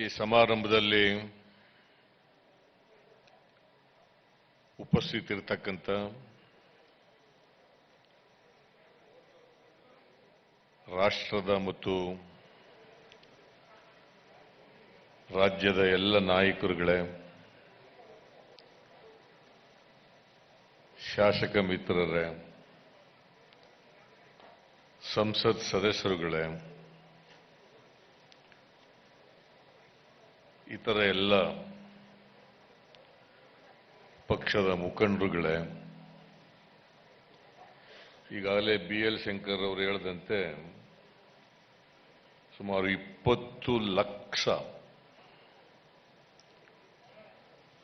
ಈ ಸಮಾರಂಭದಲ್ಲಿ ಉಪಸ್ಥಿತರಿರತಕ್ಕಂಥ ರಾಷ್ಟ್ರದ ಮತ್ತು ರಾಜ್ಯದ ಎಲ್ಲ ನಾಯಕರುಗಳೇ, ಶಾಸಕ ಮಿತ್ರರೇ, ಸಂಸತ್ ಸದಸ್ಯರುಗಳೇ, ಇತರ ಎಲ್ಲ ಪಕ್ಷದ ಮುಖಂಡರುಗಳೇ, ಈಗಾಗಲೇ BL ಶಂಕರ್ ಅವರು ಹೇಳಿದಂತೆ ಸುಮಾರು 20 ಲಕ್ಷ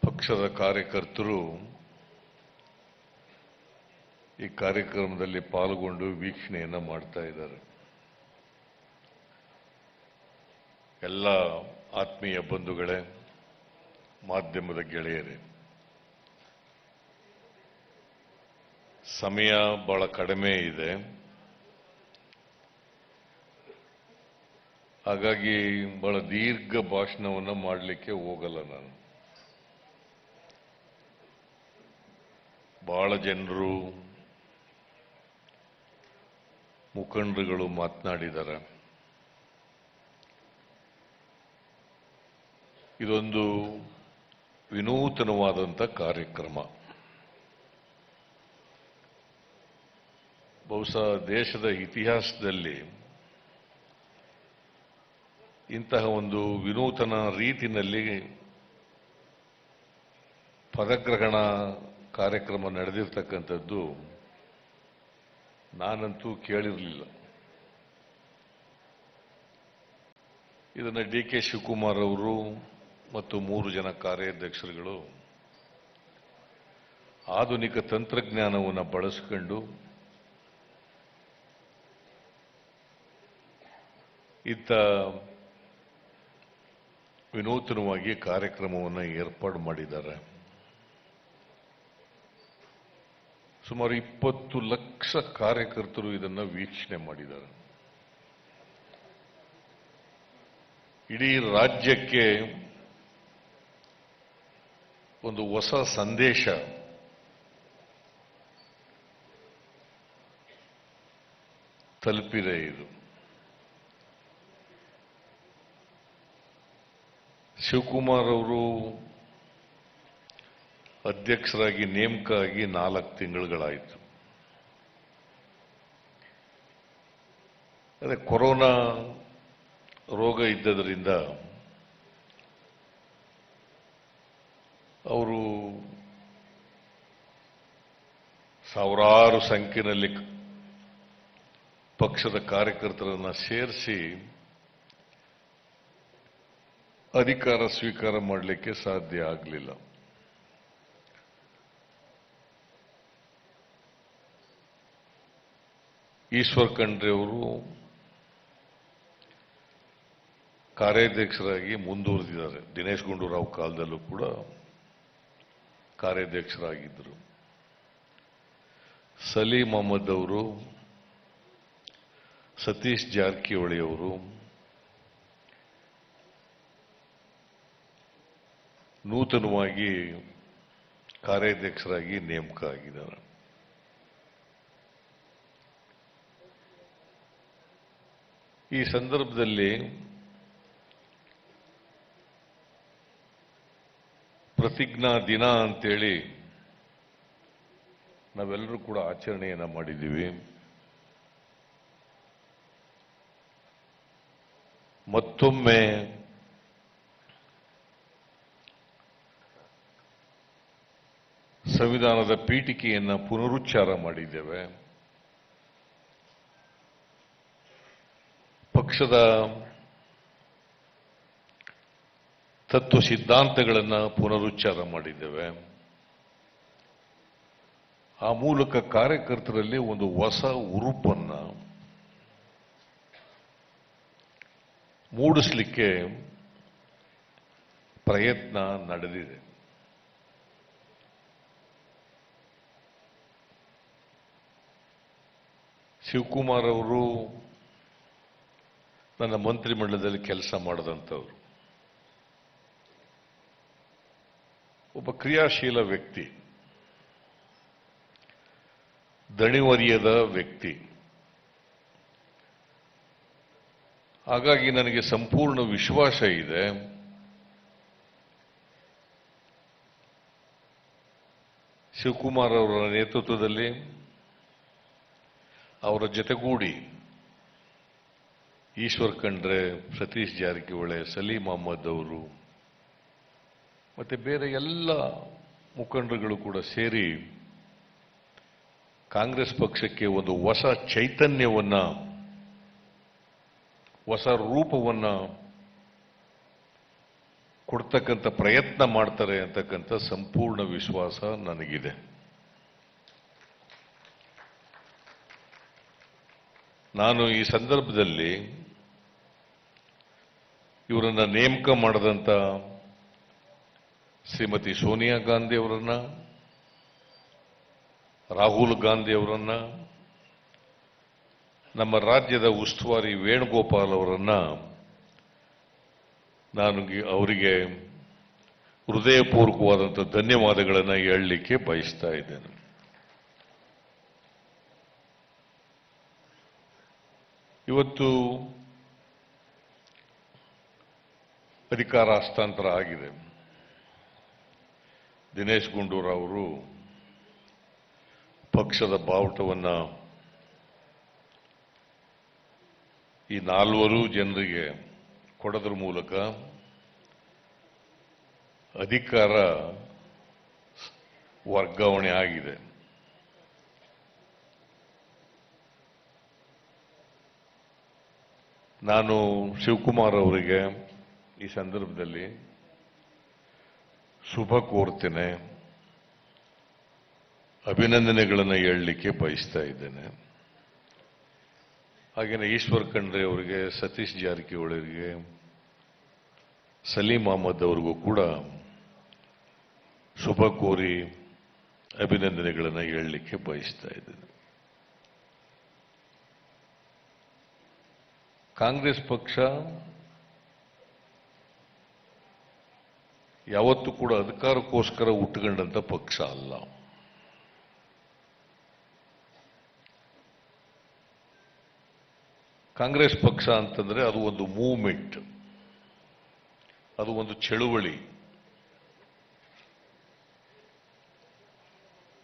ಪಕ್ಷದ ಕಾರ್ಯಕರ್ತರು ಈ ಕಾರ್ಯಕ್ರಮದಲ್ಲಿ ಪಾಲ್ಗೊಂಡು ವೀಕ್ಷಣೆಯನ್ನು ಮಾಡ್ತಾ ಇದ್ದಾರೆ. ಎಲ್ಲ ಆತ್ಮೀಯ ಬಂಧುಗಳೇ, ಮಾಧ್ಯಮದ ಗೆಳೆಯರೇ, ಸಮಯ ಬಹಳ ಕಡಿಮೆ ಇದೆ. ಹಾಗಾಗಿ ಬಹಳ ದೀರ್ಘ ಭಾಷಣವನ್ನು ಮಾಡಲಿಕ್ಕೆ ಹೋಗಲ್ಲ. ನಾನು ಬಹಳ ಜನರು ಮುಖಂಡರುಗಳು ಮಾತನಾಡಿದ್ದಾರೆ. ಇದೊಂದು ವಿನೂತನವಾದಂಥ ಕಾರ್ಯಕ್ರಮ. ಬಹುಶಃ ದೇಶದ ಇತಿಹಾಸದಲ್ಲಿ ಇಂತಹ ಒಂದು ವಿನೂತನ ರೀತಿಯಲ್ಲಿ ಪದಗ್ರಹಣ ಕಾರ್ಯಕ್ರಮ ನಡೆದಿರ್ತಕ್ಕಂಥದ್ದು ನಾನಂತೂ ಕೇಳಿರಲಿಲ್ಲ. ಇದನ್ನು DK ಶಿವಕುಮಾರ್ ಅವರು ಮತ್ತು 3 ಜನ ಕಾರ್ಯಾಧ್ಯಕ್ಷರುಗಳು ಆಧುನಿಕ ತಂತ್ರಜ್ಞಾನವನ್ನು ಬಳಸಿಕೊಂಡು ಇಂಥ ವಿನೂತನವಾಗಿ ಕಾರ್ಯಕ್ರಮವನ್ನು ಏರ್ಪಾಡು ಮಾಡಿದ್ದಾರೆ. ಸುಮಾರು 20 ಲಕ್ಷ ಕಾರ್ಯಕರ್ತರು ಇದನ್ನು ವೀಕ್ಷಣೆ ಮಾಡಿದ್ದಾರೆ. ಇಡೀ ರಾಜ್ಯಕ್ಕೆ ಒಂದು ಹೊಸ ಸಂದೇಶ ತಲುಪಿದೆ. ಇದು ಶಿವಕುಮಾರ್ ಅವರು ಅಧ್ಯಕ್ಷರಾಗಿ ನೇಮಕ ಆಗಿ 4 ತಿಂಗಳುಗಳಾಯಿತು. ಅದೇ ಕೊರೋನಾ ರೋಗ ಇದ್ದದರಿಂದ ಅವರು ಸಾವಿರಾರು ಸಂಖ್ಯೆಯಲ್ಲಿ ಪಕ್ಷದ ಕಾರ್ಯಕರ್ತರನ್ನು ಸೇರಿಸಿ ಅಧಿಕಾರ ಸ್ವೀಕಾರ ಮಾಡಲಿಕ್ಕೆ ಸಾಧ್ಯ ಆಗಲಿಲ್ಲ. ಈಶ್ವರ್ ಖಂಡ್ರೆ ಅವರು ಕಾರ್ಯಾಧ್ಯಕ್ಷರಾಗಿ ಮುಂದುವರೆದಿದ್ದಾರೆ. ದಿನೇಶ್ ಗುಂಡೂರಾವ್ ಕಾಲದಲ್ಲೂ ಕೂಡ ಕಾರ್ಯಾಧ್ಯಕ್ಷರಾಗಿದ್ದರು. ಸಲೀಂ ಅಹಮದ್ ಅವರು, ಸತೀಶ್ ಜಾರಕಿಹೊಳಿ ಅವರು, ನೂತನವಾಗಿ ಕಾರ್ಯಾಧ್ಯಕ್ಷರಾಗಿ ನೇಮಕ ಆಗಿದ್ದಾರೆ. ಈ ಸಂದರ್ಭದಲ್ಲಿ ಪ್ರತಿಜ್ಞಾ ದಿನ ಅಂತೇಳಿ ನಾವೆಲ್ಲರೂ ಕೂಡ ಆಚರಣೆಯನ್ನು ಮಾಡಿದ್ದೀವಿ. ಮತ್ತೊಮ್ಮೆ ಸಂವಿಧಾನದ ಪೀಠಿಕೆಯನ್ನು ಪುನರುಚ್ಚಾರ ಮಾಡಿದ್ದೇವೆ. ಪಕ್ಷದ ತತ್ವ ಸಿದ್ಧಾಂತಗಳನ್ನು ಪುನರುಚ್ಚಾರ ಮಾಡಿದ್ದೇವೆ. ಆ ಮೂಲಕ ಕಾರ್ಯಕರ್ತರಲ್ಲಿ ಒಂದು ಹೊಸ ಹುರುಪನ್ನು ಮೂಡಿಸಲಿಕ್ಕೆ ಪ್ರಯತ್ನ ನಡೆದಿದೆ. ಶಿವಕುಮಾರ್ ಅವರು ನನ್ನ ಮಂತ್ರಿಮಂಡಲದಲ್ಲಿ ಕೆಲಸ ಮಾಡಿದಂಥವ್ರು. ಒಬ್ಬ ಕ್ರಿಯಾಶೀಲ ವ್ಯಕ್ತಿ, ದಣಿವರಿಯದ ವ್ಯಕ್ತಿ. ಹಾಗಾಗಿ ನನಗೆ ಸಂಪೂರ್ಣ ವಿಶ್ವಾಸ ಇದೆ ಶಿವಕುಮಾರ್ ಅವರ ನೇತೃತ್ವದಲ್ಲಿ ಅವರ ಜೊತೆಗೂಡಿ ಈಶ್ವರ್ ಖಂಡ್ರೆ, ಸತೀಶ್ ಜಾರಕಿಹೊಳಿ, ಸಲೀಂ ಅಹ್ಮದ್ ಅವರು ಮತ್ತೆ ಬೇರೆ ಎಲ್ಲ ಮುಖಂಡರುಗಳು ಕೂಡ ಸೇರಿ ಕಾಂಗ್ರೆಸ್ ಪಕ್ಷಕ್ಕೆ ಒಂದು ಹೊಸ ಚೈತನ್ಯವನ್ನ, ಹೊಸ ರೂಪವನ್ನ ಕೊಡ್ತಕ್ಕಂಥ ಪ್ರಯತ್ನ ಮಾಡ್ತಾರೆ ಅಂತಕ್ಕಂಥ ಸಂಪೂರ್ಣ ವಿಶ್ವಾಸ ನನಗಿದೆ. ನಾನು ಈ ಸಂದರ್ಭದಲ್ಲಿ ಇವರನ್ನ ನೇಮಕ ಮಾಡಿದಂಥ ಶ್ರೀಮತಿ ಸೋನಿಯಾ ಗಾಂಧಿ ಅವರನ್ನ, ರಾಹುಲ್ ಗಾಂಧಿ ಅವರನ್ನ, ನಮ್ಮ ರಾಜ್ಯದ ಉಸ್ತುವಾರಿ ವೇಣುಗೋಪಾಲ್ ಅವರನ್ನ ನಾನು ಅವರಿಗೆ ಹೃದಯಪೂರ್ವಕವಾದಂಥ ಧನ್ಯವಾದಗಳನ್ನು ಹೇಳಲಿಕ್ಕೆ ಬಯಸ್ತಾ ಇದ್ದೇನೆ. ಇವತ್ತು ಅಧಿಕಾರ ಹಸ್ತಾಂತರ ಆಗಿದೆ. ದಿನೇಶ್ ಗುಂಡೂರಾವ್ ಅವರು ಪಕ್ಷದ ಬಾವುಟವನ್ನು ಈ 4 ಜನರಿಗೆ ಕೊಡೋದ್ರ ಮೂಲಕ ಅಧಿಕಾರ ವರ್ಗಾವಣೆ ಆಗಿದೆ. ನಾನು ಶಿವಕುಮಾರ್ ಅವರಿಗೆ ಈ ಸಂದರ್ಭದಲ್ಲಿ ಶುಭ ಕೋರ್ತೇನೆ, ಅಭಿನಂದನೆಗಳನ್ನು ಹೇಳಲಿಕ್ಕೆ ಬಯಸ್ತಾ ಇದ್ದೇನೆ. ಹಾಗೆಯೇ ಈಶ್ವರ್ ಖಂಡ್ರೆ ಅವರಿಗೆ, ಸತೀಶ್ ಜಾರಕಿಹೊಳಿ ಅವರಿಗೆ, ಸಲೀಂ ಅಹ್ಮದ್ ಅವರಿಗೂ ಕೂಡ ಶುಭ ಕೋರಿ ಅಭಿನಂದನೆಗಳನ್ನು ಹೇಳಲಿಕ್ಕೆ ಬಯಸ್ತಾ ಇದ್ದೇನೆ. ಕಾಂಗ್ರೆಸ್ ಪಕ್ಷ ಯಾವತ್ತೂ ಕೂಡ ಅಧಿಕಾರಕ್ಕೋಸ್ಕರ ಹುಟ್ಟುಕೊಂಡಂತ ಪಕ್ಷ ಅಲ್ಲ. ಕಾಂಗ್ರೆಸ್ ಪಕ್ಷ ಅಂತಂದ್ರೆ ಅದು ಒಂದು ಮೂವ್ಮೆಂಟ್, ಅದು ಒಂದು ಚಳುವಳಿ.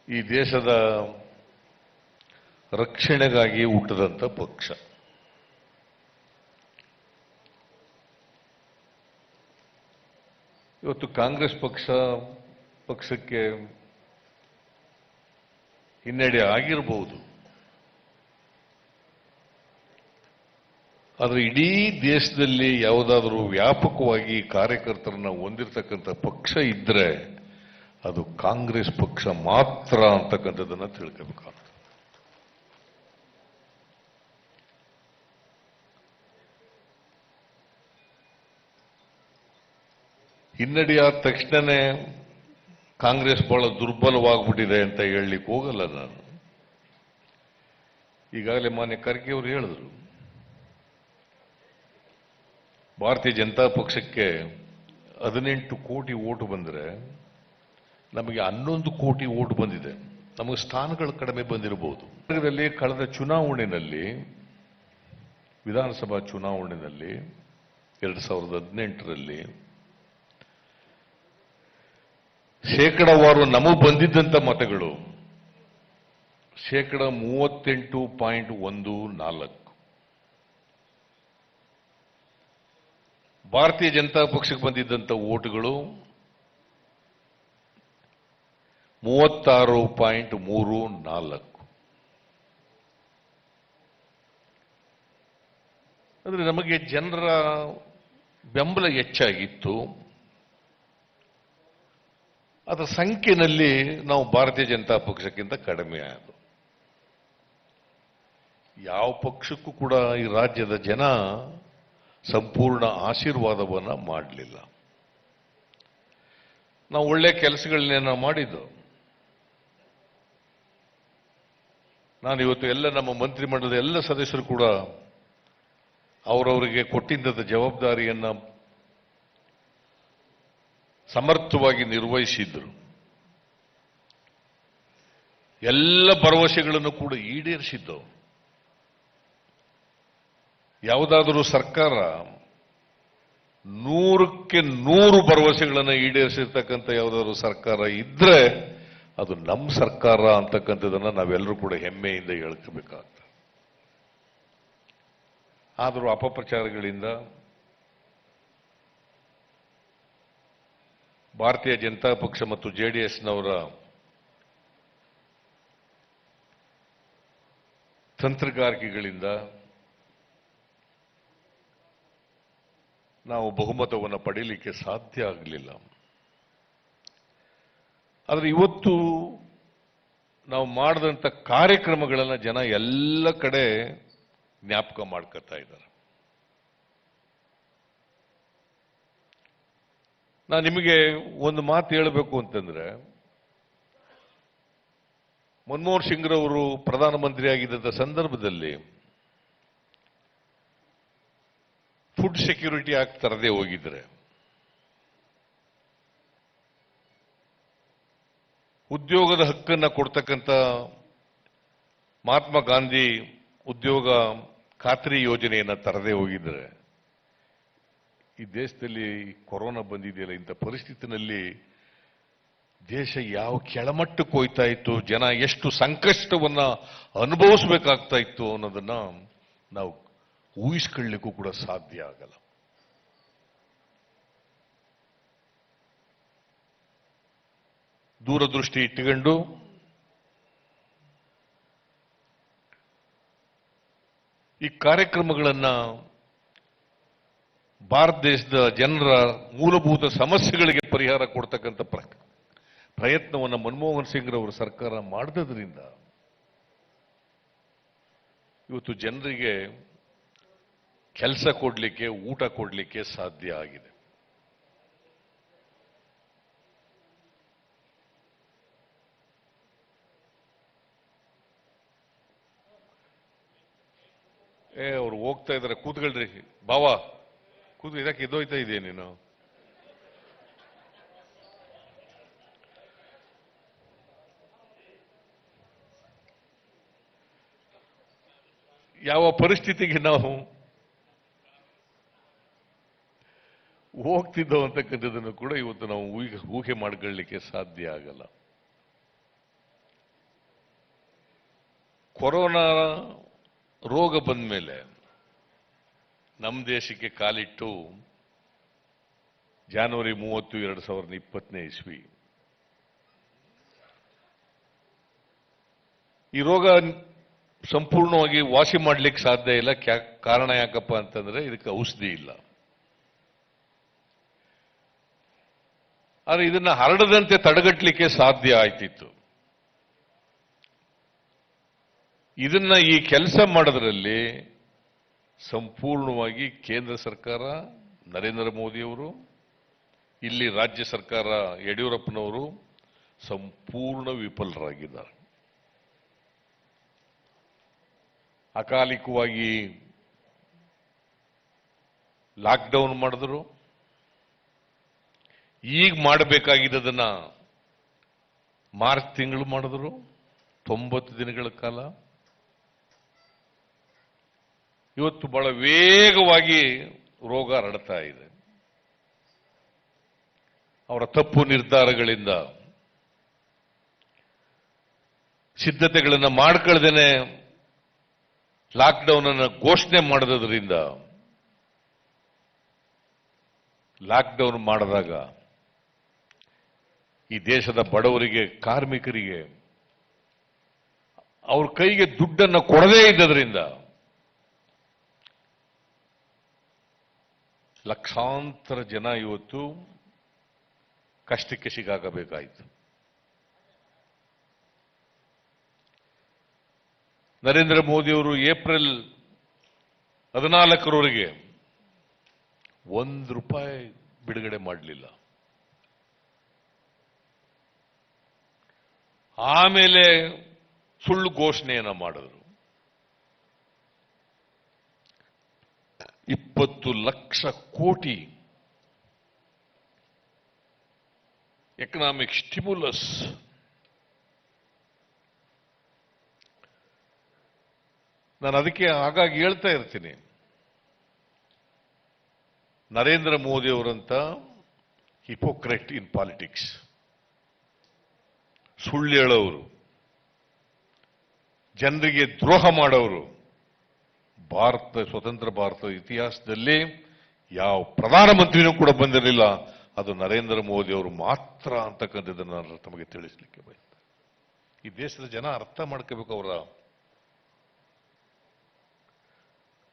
ಈ ದೇಶದ ರಕ್ಷಣೆಗಾಗಿ ಹುಟ್ಟಿದಂಥ ಪಕ್ಷ. ಇವತ್ತು ಕಾಂಗ್ರೆಸ್ ಪಕ್ಷಕ್ಕೆ ಹಿನ್ನಡೆ ಆಗಿರಬಹುದು, ಆದರೆ ಇಡೀ ದೇಶದಲ್ಲಿ ಯಾವುದಾದರೂ ವ್ಯಾಪಕವಾಗಿ ಕಾರ್ಯಕರ್ತರನ್ನ ಹೊಂದಿರತಕ್ಕಂಥ ಪಕ್ಷ ಇದ್ರೆ ಅದು ಕಾಂಗ್ರೆಸ್ ಪಕ್ಷ ಮಾತ್ರ ಅಂತಕ್ಕಂಥದ್ದನ್ನ ತಿಳ್ಕೋಬೇಕಾಗ್ತದೆ. ಹಿನ್ನಡೆಯಾದ ತಕ್ಷಣನೇ ಕಾಂಗ್ರೆಸ್ ಬಹಳ ದುರ್ಬಲವಾಗ್ಬಿಟ್ಟಿದೆ ಅಂತ ಹೇಳಲಿಕ್ಕೆ ಹೋಗಲ್ಲ ನಾನು. ಈಗಾಗಲೇ ಮಾನ್ಯ ಖರ್ಗೆ ಅವರು ಹೇಳಿದ್ರು, ಭಾರತೀಯ ಜನತಾ ಪಕ್ಷಕ್ಕೆ 18 ಕೋಟಿ ಓಟು ಬಂದರೆ ನಮಗೆ 11 ಕೋಟಿ ಓಟು ಬಂದಿದೆ. ನಮಗೆ ಸ್ಥಾನಗಳು ಕಡಿಮೆ ಬಂದಿರಬಹುದು. ಕಳೆದ ಚುನಾವಣೆಯಲ್ಲಿ, ವಿಧಾನಸಭಾ ಚುನಾವಣೆಯಲ್ಲಿ 2018ರಲ್ಲಿ ಶೇಕಡಾವಾರು ನಮಗೆ ಬಂದಿದ್ದಂಥ ಮತಗಳು 38.14%. ಭಾರತೀಯ ಜನತಾ ಪಕ್ಷಕ್ಕೆ ಬಂದಿದ್ದಂಥ ಓಟುಗಳು 36.34. ಅಂದ್ರೆ ನಮಗೆ ಜನರ ಬೆಂಬಲ ಹೆಚ್ಚಾಗಿತ್ತು. ಅದರ ಸಂಖ್ಯೆಯಲ್ಲಿ ನಾವು ಭಾರತೀಯ ಜನತಾ ಪಕ್ಷಕ್ಕಿಂತ ಕಡಿಮೆ ಆಯಿತು. ಯಾವ ಪಕ್ಷಕ್ಕೂ ಕೂಡ ಈ ರಾಜ್ಯದ ಜನ ಸಂಪೂರ್ಣ ಆಶೀರ್ವಾದವನ್ನ ಮಾಡಲಿಲ್ಲ. ನಾವು ಒಳ್ಳೆ ಕೆಲಸಗಳನ್ನೇನೋ ಮಾಡಿದ್ದು. ನಾನು ಇವತ್ತು ಎಲ್ಲ ನಮ್ಮ ಮಂತ್ರಿಮಂಡಲದ ಎಲ್ಲ ಸದಸ್ಯರು ಕೂಡ ಅವರವರಿಗೆ ಕೊಟ್ಟಿದ್ದ ಜವಾಬ್ದಾರಿಯನ್ನ ಸಮರ್ಥವಾಗಿ ನಿರ್ವಹಿಸಿದ್ರು. ಎಲ್ಲ ಭರವಸೆಗಳನ್ನು ಕೂಡ ಈಡೇರಿಸಿದ್ದವು. ಯಾವುದಾದರೂ ಸರ್ಕಾರ 100ಕ್ಕೆ 100 ಭರವಸೆಗಳನ್ನು ಈಡೇರಿಸಿರ್ತಕ್ಕಂಥ ಯಾವುದಾದ್ರು ಸರ್ಕಾರ ಇದ್ರೆ ಅದು ನಮ್ಮ ಸರ್ಕಾರ ಅಂತಕ್ಕಂಥದ್ದನ್ನ ನಾವೆಲ್ಲರೂ ಕೂಡ ಹೆಮ್ಮೆಯಿಂದ ಹೇಳ್ಕೋಬೇಕಾಗ್ತದೆ. ಆದರೂ ಅಪಪ್ರಚಾರಗಳಿಂದ ಭಾರತೀಯ ಜನತಾ ಪಕ್ಷ ಮತ್ತು ಜೆಡಿಎಸ್ನವರ ತಂತ್ರಗಾರಿಕೆಗಳಿಂದ ನಾವು ಬಹುಮತವನ್ನು ಪಡೆಯಲಿಕ್ಕೆ ಸಾಧ್ಯ ಆಗಲಿಲ್ಲ. ಆದರೆ ಇವತ್ತು ನಾವು ಮಾಡಿದಂಥ ಕಾರ್ಯಕ್ರಮಗಳನ್ನು ಜನ ಎಲ್ಲ ಕಡೆ ಜ್ಞಾಪಕ ಮಾಡ್ಕೊತಾ ಇದ್ದಾರೆ. ನಾನು ನಿಮಗೆ ಒಂದು ಮಾತು ಹೇಳಬೇಕು ಅಂತಂದ್ರೆ, ಮನಮೋಹನ್ ಸಿಂಗ್ರವರು ಪ್ರಧಾನಮಂತ್ರಿ ಆಗಿದ್ದ ಸಂದರ್ಭದಲ್ಲಿ ಫುಡ್ ಸೆಕ್ಯೂರಿಟಿ ಆಕ್ಟ್ ತರದೇ ಹೋಗಿದ್ರೆ, ಉದ್ಯೋಗದ ಹಕ್ಕನ್ನು ಕೊಡ್ತಕ್ಕಂಥ ಮಹಾತ್ಮ ಗಾಂಧಿ ಉದ್ಯೋಗ ಖಾತ್ರಿ ಯೋಜನೆಯನ್ನು ತರದೇ ಹೋಗಿದ್ರೆ, ಈ ದೇಶದಲ್ಲಿ ಕೊರೋನಾ ಬಂದಿದೆಯಲ್ಲ, ಇಂಥ ಪರಿಸ್ಥಿತಿನಲ್ಲಿ ದೇಶ ಯಾವ ಕೆಳಮಟ್ಟಕ್ಕೆ ಹೋಯ್ತಾ ಇತ್ತು, ಜನ ಎಷ್ಟು ಸಂಕಷ್ಟವನ್ನ ಅನುಭವಿಸಬೇಕಾಗ್ತಾ ಇತ್ತು ಅನ್ನೋದನ್ನ ನಾವು ಊಹಿಸ್ಕೊಳ್ಳಿಕ್ಕೂ ಕೂಡ ಸಾಧ್ಯ ಆಗಲ್ಲ. ದೂರದೃಷ್ಟಿ ಇಟ್ಟುಕೊಂಡು ಈ ಕಾರ್ಯಕ್ರಮಗಳನ್ನ ಭಾರತ ದೇಶದ ಜನರ ಮೂಲಭೂತ ಸಮಸ್ಯೆಗಳಿಗೆ ಪರಿಹಾರ ಕೊಡ್ತಕ್ಕಂಥ ಪ್ರಯತ್ನವನ್ನು ಮನಮೋಹನ್ ಸಿಂಗ್ರವರ ಸರ್ಕಾರ ಮಾಡಿದ್ರಿಂದ ಇವತ್ತು ಜನರಿಗೆ ಕೆಲಸ ಕೊಡಲಿಕ್ಕೆ, ಊಟ ಕೊಡಲಿಕ್ಕೆ ಸಾಧ್ಯ ಆಗಿದೆ. ಅವ್ರು ಹೋಗ್ತಾ ಇದಾರೆ, ಕೂತ್ಕೊಳ್ರಿ ಬಾವಾ, ಕೂತ್ ಇದಕ್ಕೆ ಎದ್ದೋಯ್ತಾ ಇದೆಯಾ ನೀನು? ಯಾವ ಪರಿಸ್ಥಿತಿಗೆ ನಾವು ಹೋಗ್ತಿದ್ದೋ ಅಂತಕ್ಕಂಥದ್ದನ್ನು ಕೂಡ ಇವತ್ತು ನಾವು ಊಹೆ ಮಾಡ್ಕೊಳ್ಳಿಕ್ಕೆ ಸಾಧ್ಯ ಆಗಲ್ಲ. ಕೊರೋನಾ ರೋಗ ಬಂದ ಮೇಲೆ ನಮ್ಮ ದೇಶಕ್ಕೆ ಕಾಲಿಟ್ಟು ಜನವರಿ 30, 2020ನೇ ಇಸ್ವಿ ಈ ರೋಗ ಸಂಪೂರ್ಣವಾಗಿ ವಾಸಿ ಮಾಡಲಿಕ್ಕೆ ಸಾಧ್ಯ ಇಲ್ಲ. ಕಾರಣ ಯಾಕಪ್ಪ ಅಂತಂದ್ರೆ ಇದಕ್ಕೆ ಔಷಧಿ ಇಲ್ಲ. ಆದರೆ ಇದನ್ನ ಹರಡದಂತೆ ತಡೆಗಟ್ಟಲಿಕ್ಕೆ ಸಾಧ್ಯ ಆಯ್ತಿತ್ತು. ಇದನ್ನ ಈ ಕೆಲಸ ಮಾಡೋದ್ರಲ್ಲಿ ಸಂಪೂರ್ಣವಾಗಿ ಕೇಂದ್ರ ಸರ್ಕಾರ ನರೇಂದ್ರ ಮೋದಿಯವರು, ಇಲ್ಲಿ ರಾಜ್ಯ ಸರ್ಕಾರ ಯಡಿಯೂರಪ್ಪನವರು ಸಂಪೂರ್ಣ ವಿಫಲರಾಗಿದ್ದಾರೆ. ಅಕಾಲಿಕವಾಗಿ ಲಾಕ್ಡೌನ್ ಮಾಡಿದ್ರು. ಈಗ ಮಾಡಬೇಕಾಗಿದ್ದದನ್ನ ಮಾರ್ಚ್ ತಿಂಗಳು ಮಾಡಿದ್ರು, 90 ದಿನಗಳ ಕಾಲ. ಇವತ್ತು ಬಹಳ ವೇಗವಾಗಿ ರೋಗ ಹರಡ್ತಾ ಇದೆ. ಅವರ ತಪ್ಪು ನಿರ್ಧಾರಗಳಿಂದ, ಸಿದ್ಧತೆಗಳನ್ನು ಮಾಡ್ಕೊಳ್ಳದೇನೆ ಲಾಕ್ಡೌನ್ ಅನ್ನು ಘೋಷಣೆ ಮಾಡದ್ರಿಂದ, ಲಾಕ್ಡೌನ್ ಮಾಡಿದಾಗ ಈ ದೇಶದ ಬಡವರಿಗೆ, ಕಾರ್ಮಿಕರಿಗೆ ಅವ್ರ ಕೈಗೆ ದುಡ್ಡನ್ನು ಕೊಡದೇ ಇದ್ದದ್ರಿಂದ ಲಕ್ಷಾಂತರ ಜನ ಇವತ್ತು ಕಷ್ಟಕ್ಕೆ ಸಿಗಾಕಬೇಕಾಯಿತು. ನರೇಂದ್ರ ಮೋದಿಯವರು ಏಪ್ರಿಲ್ 14ರವರೆಗೆ ₹1 ಬಿಡುಗಡೆ ಮಾಡಲಿಲ್ಲ. ಆಮೇಲೆ ಸುಳ್ಳು ಘೋಷಣೆಯನ್ನ ಮಾಡಿದ್ರು. 20 ಲಕ್ಷ ಕೋಟಿ ಎಕನಾಮಿಕ್ ಸ್ಟಿಮ್ಯುಲಸ್. ನಾನು ಅದಕ್ಕೆ ಆಗಾಗ ಹೇಳ್ತಾ ಇರ್ತೀನಿ, ನರೇಂದ್ರ ಮೋದಿ ಅವರಂತ ಹಿಪೋಕ್ರೆಟ್ ಇನ್ ಪಾಲಿಟಿಕ್ಸ್, ಸುಳ್ಳು ಹೇಳೋರು, ಜನರಿಗೆ ದ್ರೋಹ ಮಾಡೋರು ಸ್ವತಂತ್ರ ಭಾರತದ ಇತಿಹಾಸದಲ್ಲಿ ಯಾವ ಪ್ರಧಾನಮಂತ್ರಿನೂ ಕೂಡ ಬಂದಿರಲಿಲ್ಲ. ಅದು ನರೇಂದ್ರ ಮೋದಿ ಅವರು ಮಾತ್ರ ಅಂತಕ್ಕಂಥದ್ದನ್ನು ನಾನು ತಮಗೆ ತಿಳಿಸಲಿಕ್ಕೆ ಬಯಸ್ತೇನೆ. ಈ ದೇಶದ ಜನ ಅರ್ಥ ಮಾಡ್ಕೋಬೇಕು. ಅವರ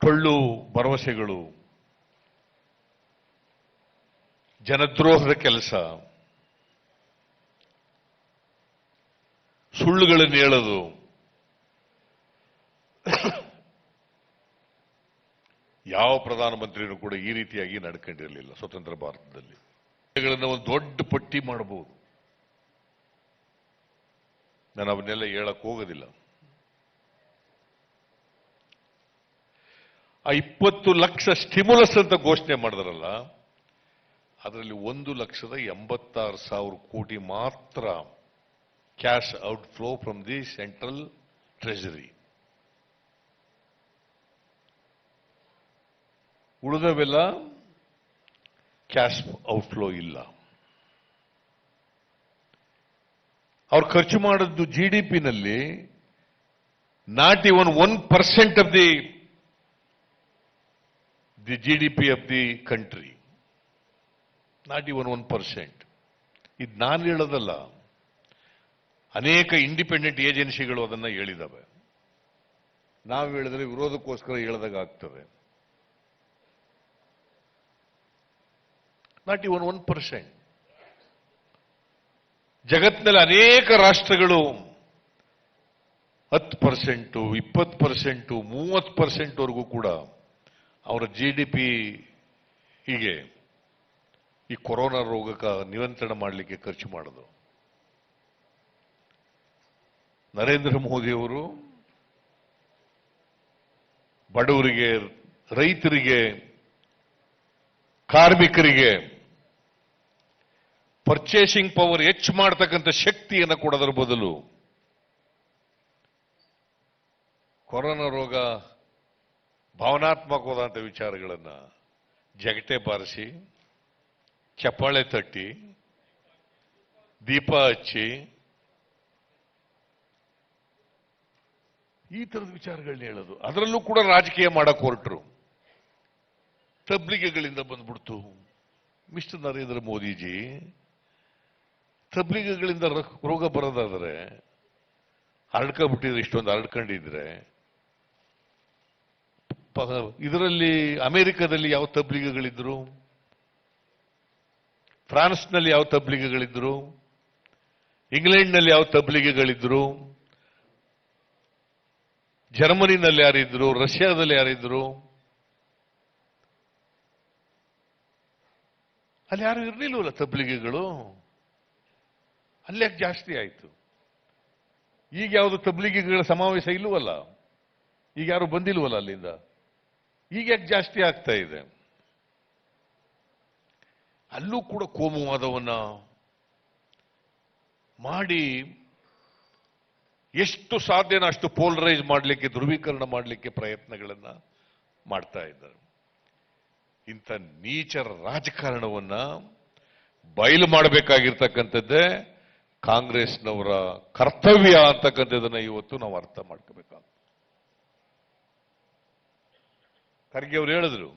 ಟೊಳ್ಳು ಭರವಸೆಗಳು, ಜನದ್ರೋಹದ ಕೆಲಸ, ಸುಳ್ಳುಗಳನ್ನು ಹೇಳೋದು, ಯಾವ ಪ್ರಧಾನಮಂತ್ರಿನೂ ಕೂಡ ಈ ರೀತಿಯಾಗಿ ನಡ್ಕೊಂಡಿರಲಿಲ್ಲ ಸ್ವತಂತ್ರ ಭಾರತದಲ್ಲಿ. ಒಂದು ದೊಡ್ಡ ಪಟ್ಟಿ ಮಾಡಬಹುದು, ನಾನು ಅವನ್ನೆಲ್ಲ ಹೇಳಕ್ ಹೋಗೋದಿಲ್ಲ. ಆ 20 ಲಕ್ಷ ಸ್ಟಿಮ್ಯುಲಸ್ ಅಂತ ಘೋಷಣೆ ಮಾಡಿದ್ರಲ್ಲ, ಅದರಲ್ಲಿ 1,86,000 ಕೋಟಿ ಮಾತ್ರ cash outflow from the central treasury. ಉಳಿದವೆಲ್ಲ ಕ್ಯಾಶ್ ಔಟ್ಫ್ಲೋ ಇಲ್ಲ. ಅವ್ರು ಖರ್ಚು ಮಾಡಿದ್ದು GDP-ನಲ್ಲಿ not even 1% of the GDP of the country, not even 1%. ಇದು ನಾನು ಹೇಳೋದಲ್ಲ, ಅನೇಕ ಇಂಡಿಪೆಂಡೆಂಟ್ ಏಜೆನ್ಸಿಗಳು ಅದನ್ನ ಹೇಳಿದಾವೆ. ನಾವು ಹೇಳಿದ್ರೆ ವಿರೋಧಕ್ಕೋಸ್ಕರ ಹೇಳಿದಾಗ ಆಗ್ತದೆ. Not even 1%. ಜಗತ್ತಿನಲ್ಲಿ ಅನೇಕ ರಾಷ್ಟ್ರಗಳು 10%, 20%, 30% ವರೆಗೂ ಕೂಡ ಅವರ GDP ಹೀಗೆ ಈ ಕೊರೋನಾ ರೋಗಕ್ಕೆ ನಿಯಂತ್ರಣ ಮಾಡಲಿಕ್ಕೆ ಖರ್ಚು ಮಾಡೋದು. ನರೇಂದ್ರ ಮೋದಿಯವರು ಬಡವರಿಗೆ, ರೈತರಿಗೆ, ಕಾರ್ಮಿಕರಿಗೆ ಪರ್ಚೇಸಿಂಗ್ ಪವರ್ ಹೆಚ್ಚು ಮಾಡತಕ್ಕಂಥ ಶಕ್ತಿಯನ್ನು ಕೊಡೋದ್ರ ಬದಲು ಕೊರೋನಾ ರೋಗ ಭಾವನಾತ್ಮಕವಾದಂಥ ವಿಚಾರಗಳನ್ನು ಜಗಟೆ ಬಾರಿಸಿ, ಚಪ್ಪಾಳೆ ತಟ್ಟಿ, ದೀಪ ಹಚ್ಚಿ, ಈ ತರದ ವಿಚಾರಗಳನ್ನ ಹೇಳೋದು. ಅದರಲ್ಲೂ ಕೂಡ ರಾಜಕೀಯ ಮಾಡಕ್ ಹೊರಟರು. ತಬ್ಲಿಗೆಗಳಿಂದ ಬಂದ್ಬಿಡ್ತು. ಮಿಸ್ಟರ್ ನರೇಂದ್ರ ಮೋದಿಜಿ, ತಬ್ಲಿಗೆಗಳಿಂದ ರೋಗ ಬರೋದಾದ್ರೆ, ಹರಡ್ಕೊಂಡ್ಬಿಟ್ಟಿದ್ರೆ, ಇಷ್ಟೊಂದು ಹರಡ್ಕೊಂಡಿದ್ರೆ, ಇದರಲ್ಲಿ ಅಮೆರಿಕದಲ್ಲಿ ಯಾವ ತಬ್ಲಿಗೆಗಳಿದ್ರು, ಫ್ರಾನ್ಸ್ನಲ್ಲಿ ಯಾವ ತಬ್ಲಿಗೆಗಳಿದ್ರು, ಇಂಗ್ಲೆಂಡ್ನಲ್ಲಿ ಯಾವ ತಬ್ಲಿಗೆಗಳಿದ್ರು, ಜರ್ಮನಿನಲ್ಲಿ ಯಾರಿದ್ರು, ರಷ್ಯಾದಲ್ಲಿ ಯಾರಿದ್ರು? ಅಲ್ಲಿ ಯಾರು ಇರಲಿಲ್ವಲ್ಲ ತಬ್ಲಿಗೆಗಳು. ಅಲ್ಲೇ ಜಾಸ್ತಿ ಆಯಿತು. ಈಗ ಯಾವುದು ತಬ್ಲಿಗೆಗಳ ಸಮಾವೇಶ ಇಲ್ವಲ್ಲ, ಈಗ ಯಾರು ಬಂದಿಲ್ವಲ್ಲ ಅಲ್ಲಿಂದ. ಈಗ ಯಾಕೆ ಜಾಸ್ತಿ ಆಗ್ತಾ ಇದೆ? ಅಲ್ಲೂ ಕೂಡ ಕೋಮುವಾದವನ್ನ ಮಾಡಿ ಎಷ್ಟು ಸಾಧ್ಯನೋ ಅಷ್ಟು ಪೋಲರೈಸ್ ಮಾಡಲಿಕ್ಕೆ, ಧ್ರುವೀಕರಣ ಮಾಡಲಿಕ್ಕೆ ಪ್ರಯತ್ನಗಳನ್ನ ಮಾಡ್ತಾ ಇದ್ದಾರೆ. ಇಂಥ ನೀಚ ರಾಜಕಾರಣವನ್ನ ಬಯಲು ಮಾಡಬೇಕಾಗಿರ್ತಕ್ಕಂಥದ್ದೇ ಕಾಂಗ್ರೆಸ್ನವರ ಕರ್ತವ್ಯ ಅಂತಕ್ಕಂಥದ್ದನ್ನ ಇವತ್ತು ನಾವು ಅರ್ಥ ಮಾಡ್ಕೋಬೇಕಾಗ್ತದೆ. ಖರ್ಗೆ ಅವರು ಹೇಳಿದ್ರು,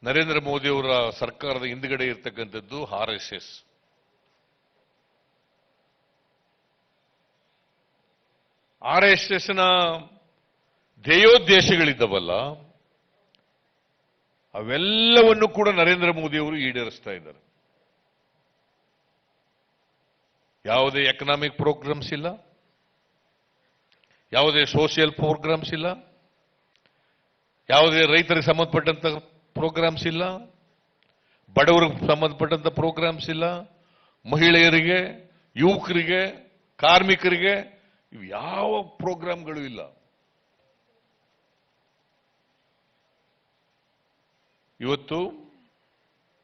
ನರೇಂದ್ರ ಮೋದಿ ಅವರ ಸರ್ಕಾರದ ಹಿಂದುಗಡೆ ಇರ್ತಕ್ಕಂಥದ್ದು RSS. RSSನ ಧ್ಯೇಯೋದ್ದೇಶಗಳಿದ್ದವಲ್ಲ, ಅವೆಲ್ಲವನ್ನು ಕೂಡ ನರೇಂದ್ರ ಮೋದಿ ಅವರು ಈಡೇರಿಸ್ತಾ ಇದ್ದಾರೆ. ಯಾವುದೇ ಎಕನಾಮಿಕ್ ಪ್ರೋಗ್ರಾಮ್ಸ್ ಇಲ್ಲ, ಯಾವುದೇ ಸೋಷಿಯಲ್ ಪ್ರೋಗ್ರಾಮ್ಸ್ ಇಲ್ಲ, ಯಾವುದೇ ರೈತರಿಗೆ ಸಂಬಂಧಪಟ್ಟಂತ ಪ್ರೋಗ್ರಾಮ್ಸ್ ಇಲ್ಲ, ಬಡವರಿಗೆ ಸಂಬಂಧಪಟ್ಟಂತ ಪ್ರೋಗ್ರಾಮ್ಸ್ ಇಲ್ಲ, ಮಹಿಳೆಯರಿಗೆ, ಯುವಕರಿಗೆ, ಕಾರ್ಮಿಕರಿಗೆ ಇವು ಯಾವ ಪ್ರೋಗ್ರಾಮ್ಗಳು ಇಲ್ಲ. ಇವತ್ತು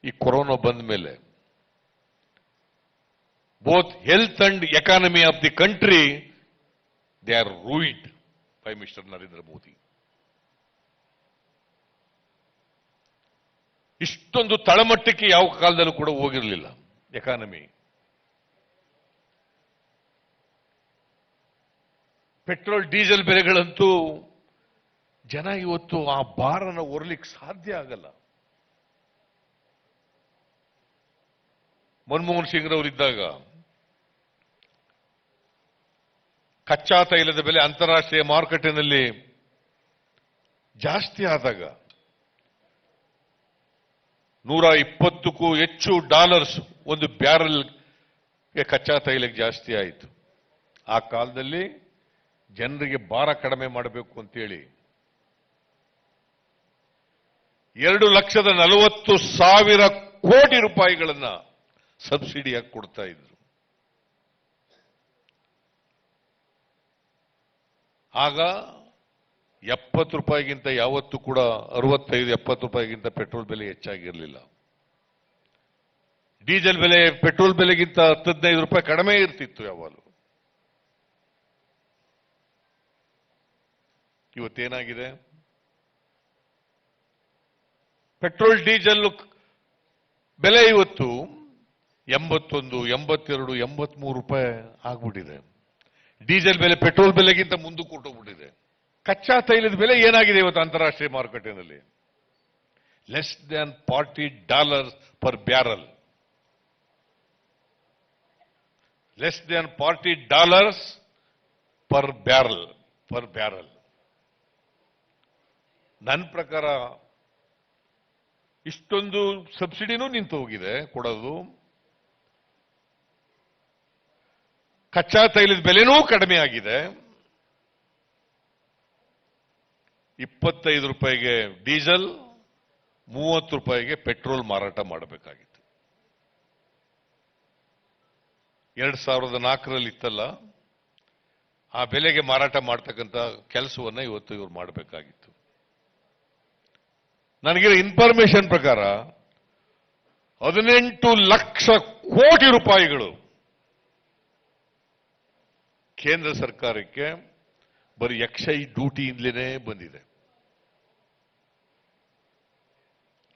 ಈ ಕೊರೋನಾ ಬಂದ ಮೇಲೆ both health and economy of the country, they are ruined by Mr. Narendra Modi. ಇಷ್ಟೊಂದು ತಳಮಟ್ಟಕ್ಕೆ ಯಾವ ಕಾಲದಲ್ಲೂ ಕೂಡ ಹೋಗಿರಲಿಲ್ಲ ಎಕಾನಮಿ. ಪೆಟ್ರೋಲ್ ಡೀಸೆಲ್ ಬೆಲೆಗಳಂತೂ ಜನ ಇವತ್ತು ಆ ಭಾರನ ಹೊರಲಿಕ್ಕೆ ಸಾಧ್ಯ ಆಗಲ್ಲ. ಮನಮೋಹನ್ ಸಿಂಗ್ ರವರಿದ್ದಾಗ ಕಚ್ಚಾ ತೈಲದ ಬೆಲೆ ಅಂತಾರಾಷ್ಟ್ರೀಯ ಮಾರುಕಟ್ಟೆನಲ್ಲಿ ಜಾಸ್ತಿ ಆದಾಗ $120ಕ್ಕೂ ಹೆಚ್ಚು ಒಂದು ಬ್ಯಾರಲ್ಗೆ ಕಚ್ಚಾ ತೈಲಕ್ಕೆ ಜಾಸ್ತಿ ಆಯಿತು. ಆ ಕಾಲದಲ್ಲಿ ಜನರಿಗೆ ಭಾರ ಕಡಿಮೆ ಮಾಡಬೇಕು ಅಂತೇಳಿ 2,40,000 ಕೋಟಿ ರೂಪಾಯಿಗಳನ್ನ ಸಬ್ಸಿಡಿಯಾಗಿ ಕೊಡ್ತಾ ಇದ್ರು. ಆಗ 70 ರೂಪಾಯಿಗಿಂತ ಯಾವತ್ತೂ ಕೂಡ 65-70 ರೂಪಾಯಿಗಿಂತ ಪೆಟ್ರೋಲ್ ಬೆಲೆ ಹೆಚ್ಚಾಗಿರಲಿಲ್ಲ. ಡೀಸೆಲ್ ಬೆಲೆ ಪೆಟ್ರೋಲ್ ಬೆಲೆಗಿಂತ 10-15 ರೂಪಾಯಿ ಕಡಿಮೆ ಇರ್ತಿತ್ತು ಯಾವಾಗಲೂ. ಇವತ್ತೇನಾಗಿದೆ? ಪೆಟ್ರೋಲ್ ಡೀಸೆಲ್ ಬೆಲೆ ಇವತ್ತು 81, 82, 83 ರೂಪಾಯಿ ಆಗ್ಬಿಟ್ಟಿದೆ. ಡೀಸೆಲ್ ಬೆಲೆ ಪೆಟ್ರೋಲ್ ಬೆಲೆಗಿಂತ ಮುಂದಕ್ಕೆ ಹೊರಟೋಗ್ಬಿಟ್ಟಿದೆ. ಕಚ್ಚಾ ತೈಲದ ಬೆಲೆ ಏನಾಗಿದೆ ಇವತ್ತು ಅಂತಾರಾಷ್ಟ್ರೀಯ ಮಾರುಕಟ್ಟೆಯಲ್ಲಿ? Less than $40 per barrel. Less than $40 per barrel. ನನ್ನ ಪ್ರಕಾರ ಇಷ್ಟೊಂದು ಸಬ್ಸಿಡಿನೂ ನಿಂತು ಹೋಗಿದೆ ಕೊಡೋದು. ಕಚ್ಚಾ ತೈಲದ ಬೆಲೆನೂ ಕಡಿಮೆ ಆಗಿದೆ. 25 ರೂಪಾಯಿಗೆ ಡೀಸೆಲ್, 30 ರೂಪಾಯಿಗೆ ಪೆಟ್ರೋಲ್ ಮಾರಾಟ ಮಾಡಬೇಕಾಗಿತ್ತು. 2004ರಲ್ಲಿ ಇತ್ತಲ್ಲ, ಆ ಬೆಲೆಗೆ ಮಾರಾಟ ಮಾಡ್ತಕ್ಕಂಥ ಕೆಲಸವನ್ನ ಇವತ್ತು ಇವರು ಮಾಡಬೇಕಾಗಿತ್ತು. ನನಗಿರೋ ಇನ್ಫಾರ್ಮೇಶನ್ ಪ್ರಕಾರ 18 ಲಕ್ಷ ಕೋಟಿ ರೂಪಾಯಿಗಳು ಕೇಂದ್ರ ಸರ್ಕಾರಕ್ಕೆ ಬರೀ ಎಕ್ಸೈಸ್ ಡ್ಯೂಟಿಯಿಂದಲೇ ಬಂದಿದೆ.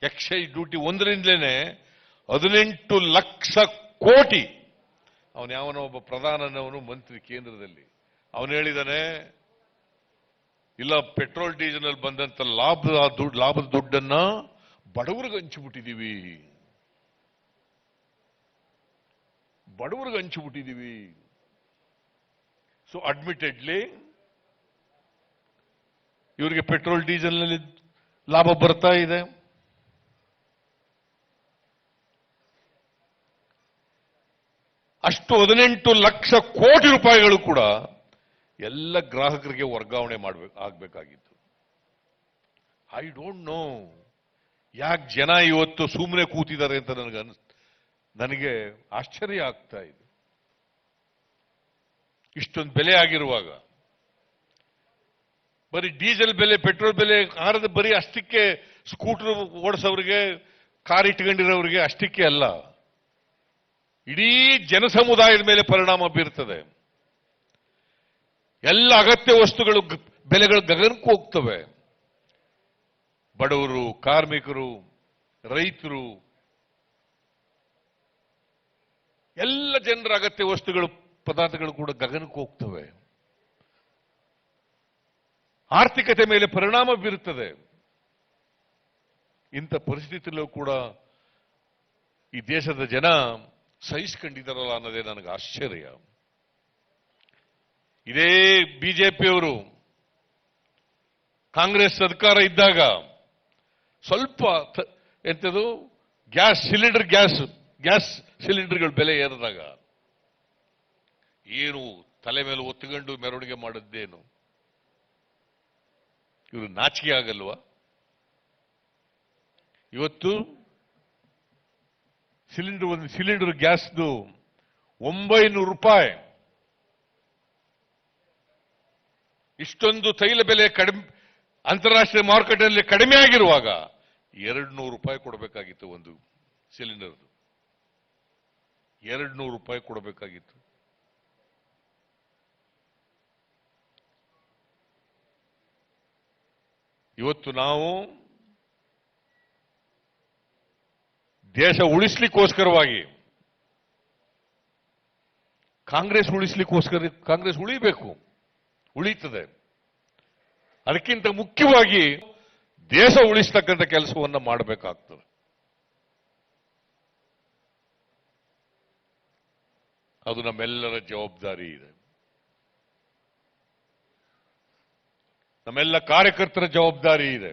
ಎಕ್ಸೈಸ್ ಡ್ಯೂಟಿ ಒಂದರಿಂದಲೇ 18 ಲಕ್ಷ ಕೋಟಿ. ಅವನು ಯಾವನೋ ಒಬ್ಬ ಪ್ರಧಾನನವನು ಮಂತ್ರಿ ಕೇಂದ್ರದಲ್ಲಿ ಅವನು ಹೇಳಿದಾನೆ, ಇಲ್ಲ ಪೆಟ್ರೋಲ್ ಡೀಸೆಲ್ ಅಲ್ಲಿ ಬಂದಂತ ಲಾಭದ ದುಡ್ಡನ್ನ ಬಡವರಿಗೆ ಹಂಚಿಬಿಟ್ಟಿದೀವಿ. ಸೊ ಅಡ್ಮಿಟೆಡ್ಲಿ ಇವರಿಗೆ ಪೆಟ್ರೋಲ್ ಡೀಸೆಲ್ ನಲ್ಲಿ ಲಾಭ ಬರ್ತಾ ಇದೆ. ಅಷ್ಟು 18 ಲಕ್ಷ ಕೋಟಿ ರೂಪಾಯಿಗಳು ಕೂಡ ಎಲ್ಲ ಗ್ರಾಹಕರಿಗೆ ವರ್ಗಾವಣೆ ಆಗ್ಬೇಕಾಗಿತ್ತು. ಐ ಡೋಂಟ್ ನೋ ಯಾಕೆ ಜನ ಇವತ್ತು ಸುಮ್ಮನೆ ಕೂತಿದ್ದಾರೆ ಅಂತ ನನಗೆ ಆಶ್ಚರ್ಯ ಆಗ್ತಾ ಇದೆ. ಇಷ್ಟೊಂದು ಬೆಲೆ ಆಗಿರುವಾಗ ಬರೀ ಡೀಸೆಲ್ ಬೆಲೆ ಪೆಟ್ರೋಲ್ ಬೆಲೆ ಆರದ ಬರೀ ಅಷ್ಟಕ್ಕೆ ಸ್ಕೂಟರ್ ಓಡಿಸೋರಿಗೆ ಕಾರ್ ಇಟ್ಕೊಂಡಿರೋರಿಗೆ ಅಷ್ಟಕ್ಕೆ ಅಲ್ಲ, ಇಡೀ ಜನಸಮುದಾಯದ ಮೇಲೆ ಪರಿಣಾಮ ಬೀರ್ತದೆ. ಎಲ್ಲ ಅಗತ್ಯ ವಸ್ತುಗಳು ಬೆಲೆಗಳು ಗಗನಕ್ಕೆ ಹೋಗ್ತವೆ. ಬಡವರು, ಕಾರ್ಮಿಕರು, ರೈತರು, ಎಲ್ಲ ಜನರ ಅಗತ್ಯ ವಸ್ತುಗಳು ಪದಾರ್ಥಗಳು ಕೂಡ ಗಗನಕ್ಕೆ ಹೋಗ್ತವೆ. ಆರ್ಥಿಕತೆ ಮೇಲೆ ಪರಿಣಾಮ ಬೀರುತ್ತದೆ. ಇಂಥ ಪರಿಸ್ಥಿತಿಯಲ್ಲೂ ಕೂಡ ಈ ದೇಶದ ಜನ ಸಹಿಸಿಕೊಂಡಿದ್ದಾರಲ್ಲ ಅನ್ನೋದೇ ನನಗೆ ಆಶ್ಚರ್ಯ. ಇದೇ ಬಿಜೆಪಿಯವರು ಕಾಂಗ್ರೆಸ್ ಸರ್ಕಾರ ಇದ್ದಾಗ ಸ್ವಲ್ಪ ಎಂಥದು ಗ್ಯಾಸ್ ಸಿಲಿಂಡರ್ಗಳ ಬೆಲೆ ಏರಿದಾಗ ಏನು ತಲೆ ಮೇಲೆ ಒತ್ತುಕೊಂಡು ಮೆರವಣಿಗೆ ಮಾಡಿದ್ದೇನು? ಇವರು ನಾಚಿಕೆ ಆಗಲ್ವಾ? ಇವತ್ತು ಒಂದು ಸಿಲಿಂಡರ್ ಗ್ಯಾಸ್ದು 900 ರೂಪಾಯಿ. ಇಷ್ಟೊಂದು ತೈಲ ಬೆಲೆ ಕಡಿಮೆ ಅಂತಾರಾಷ್ಟ್ರೀಯ ಮಾರುಕಟ್ಟೆಯಲ್ಲಿ ಕಡಿಮೆ ಆಗಿರುವಾಗ 200 ರೂಪಾಯಿ ಕೊಡಬೇಕಾಗಿತ್ತು ಒಂದು ಸಿಲಿಂಡರ್. 200 ರೂಪಾಯಿ ಕೊಡಬೇಕಾಗಿತ್ತು. ಇವತ್ತು ನಾವು ದೇಶ ಉಳಿಸ್ಲಿಕ್ಕೋಸ್ಕರವಾಗಿ ಕಾಂಗ್ರೆಸ್ ಉಳಿಸ್ಲಿಕ್ಕೋಸ್ಕರ ಕಾಂಗ್ರೆಸ್ ಉಳಿಬೇಕು, ಉಳಿಯುತ್ತದೆ. ಅದಕ್ಕಿಂತ ಮುಖ್ಯವಾಗಿ ದೇಶ ಉಳಿಸ್ತಕ್ಕಂಥ ಕೆಲಸವನ್ನ ಮಾಡಬೇಕಾಗ್ತದೆ. ಅದು ನಮ್ಮೆಲ್ಲರ ಜವಾಬ್ದಾರಿ ಇದೆ, ನಮ್ಮೆಲ್ಲ ಕಾರ್ಯಕರ್ತರ ಜವಾಬ್ದಾರಿ ಇದೆ.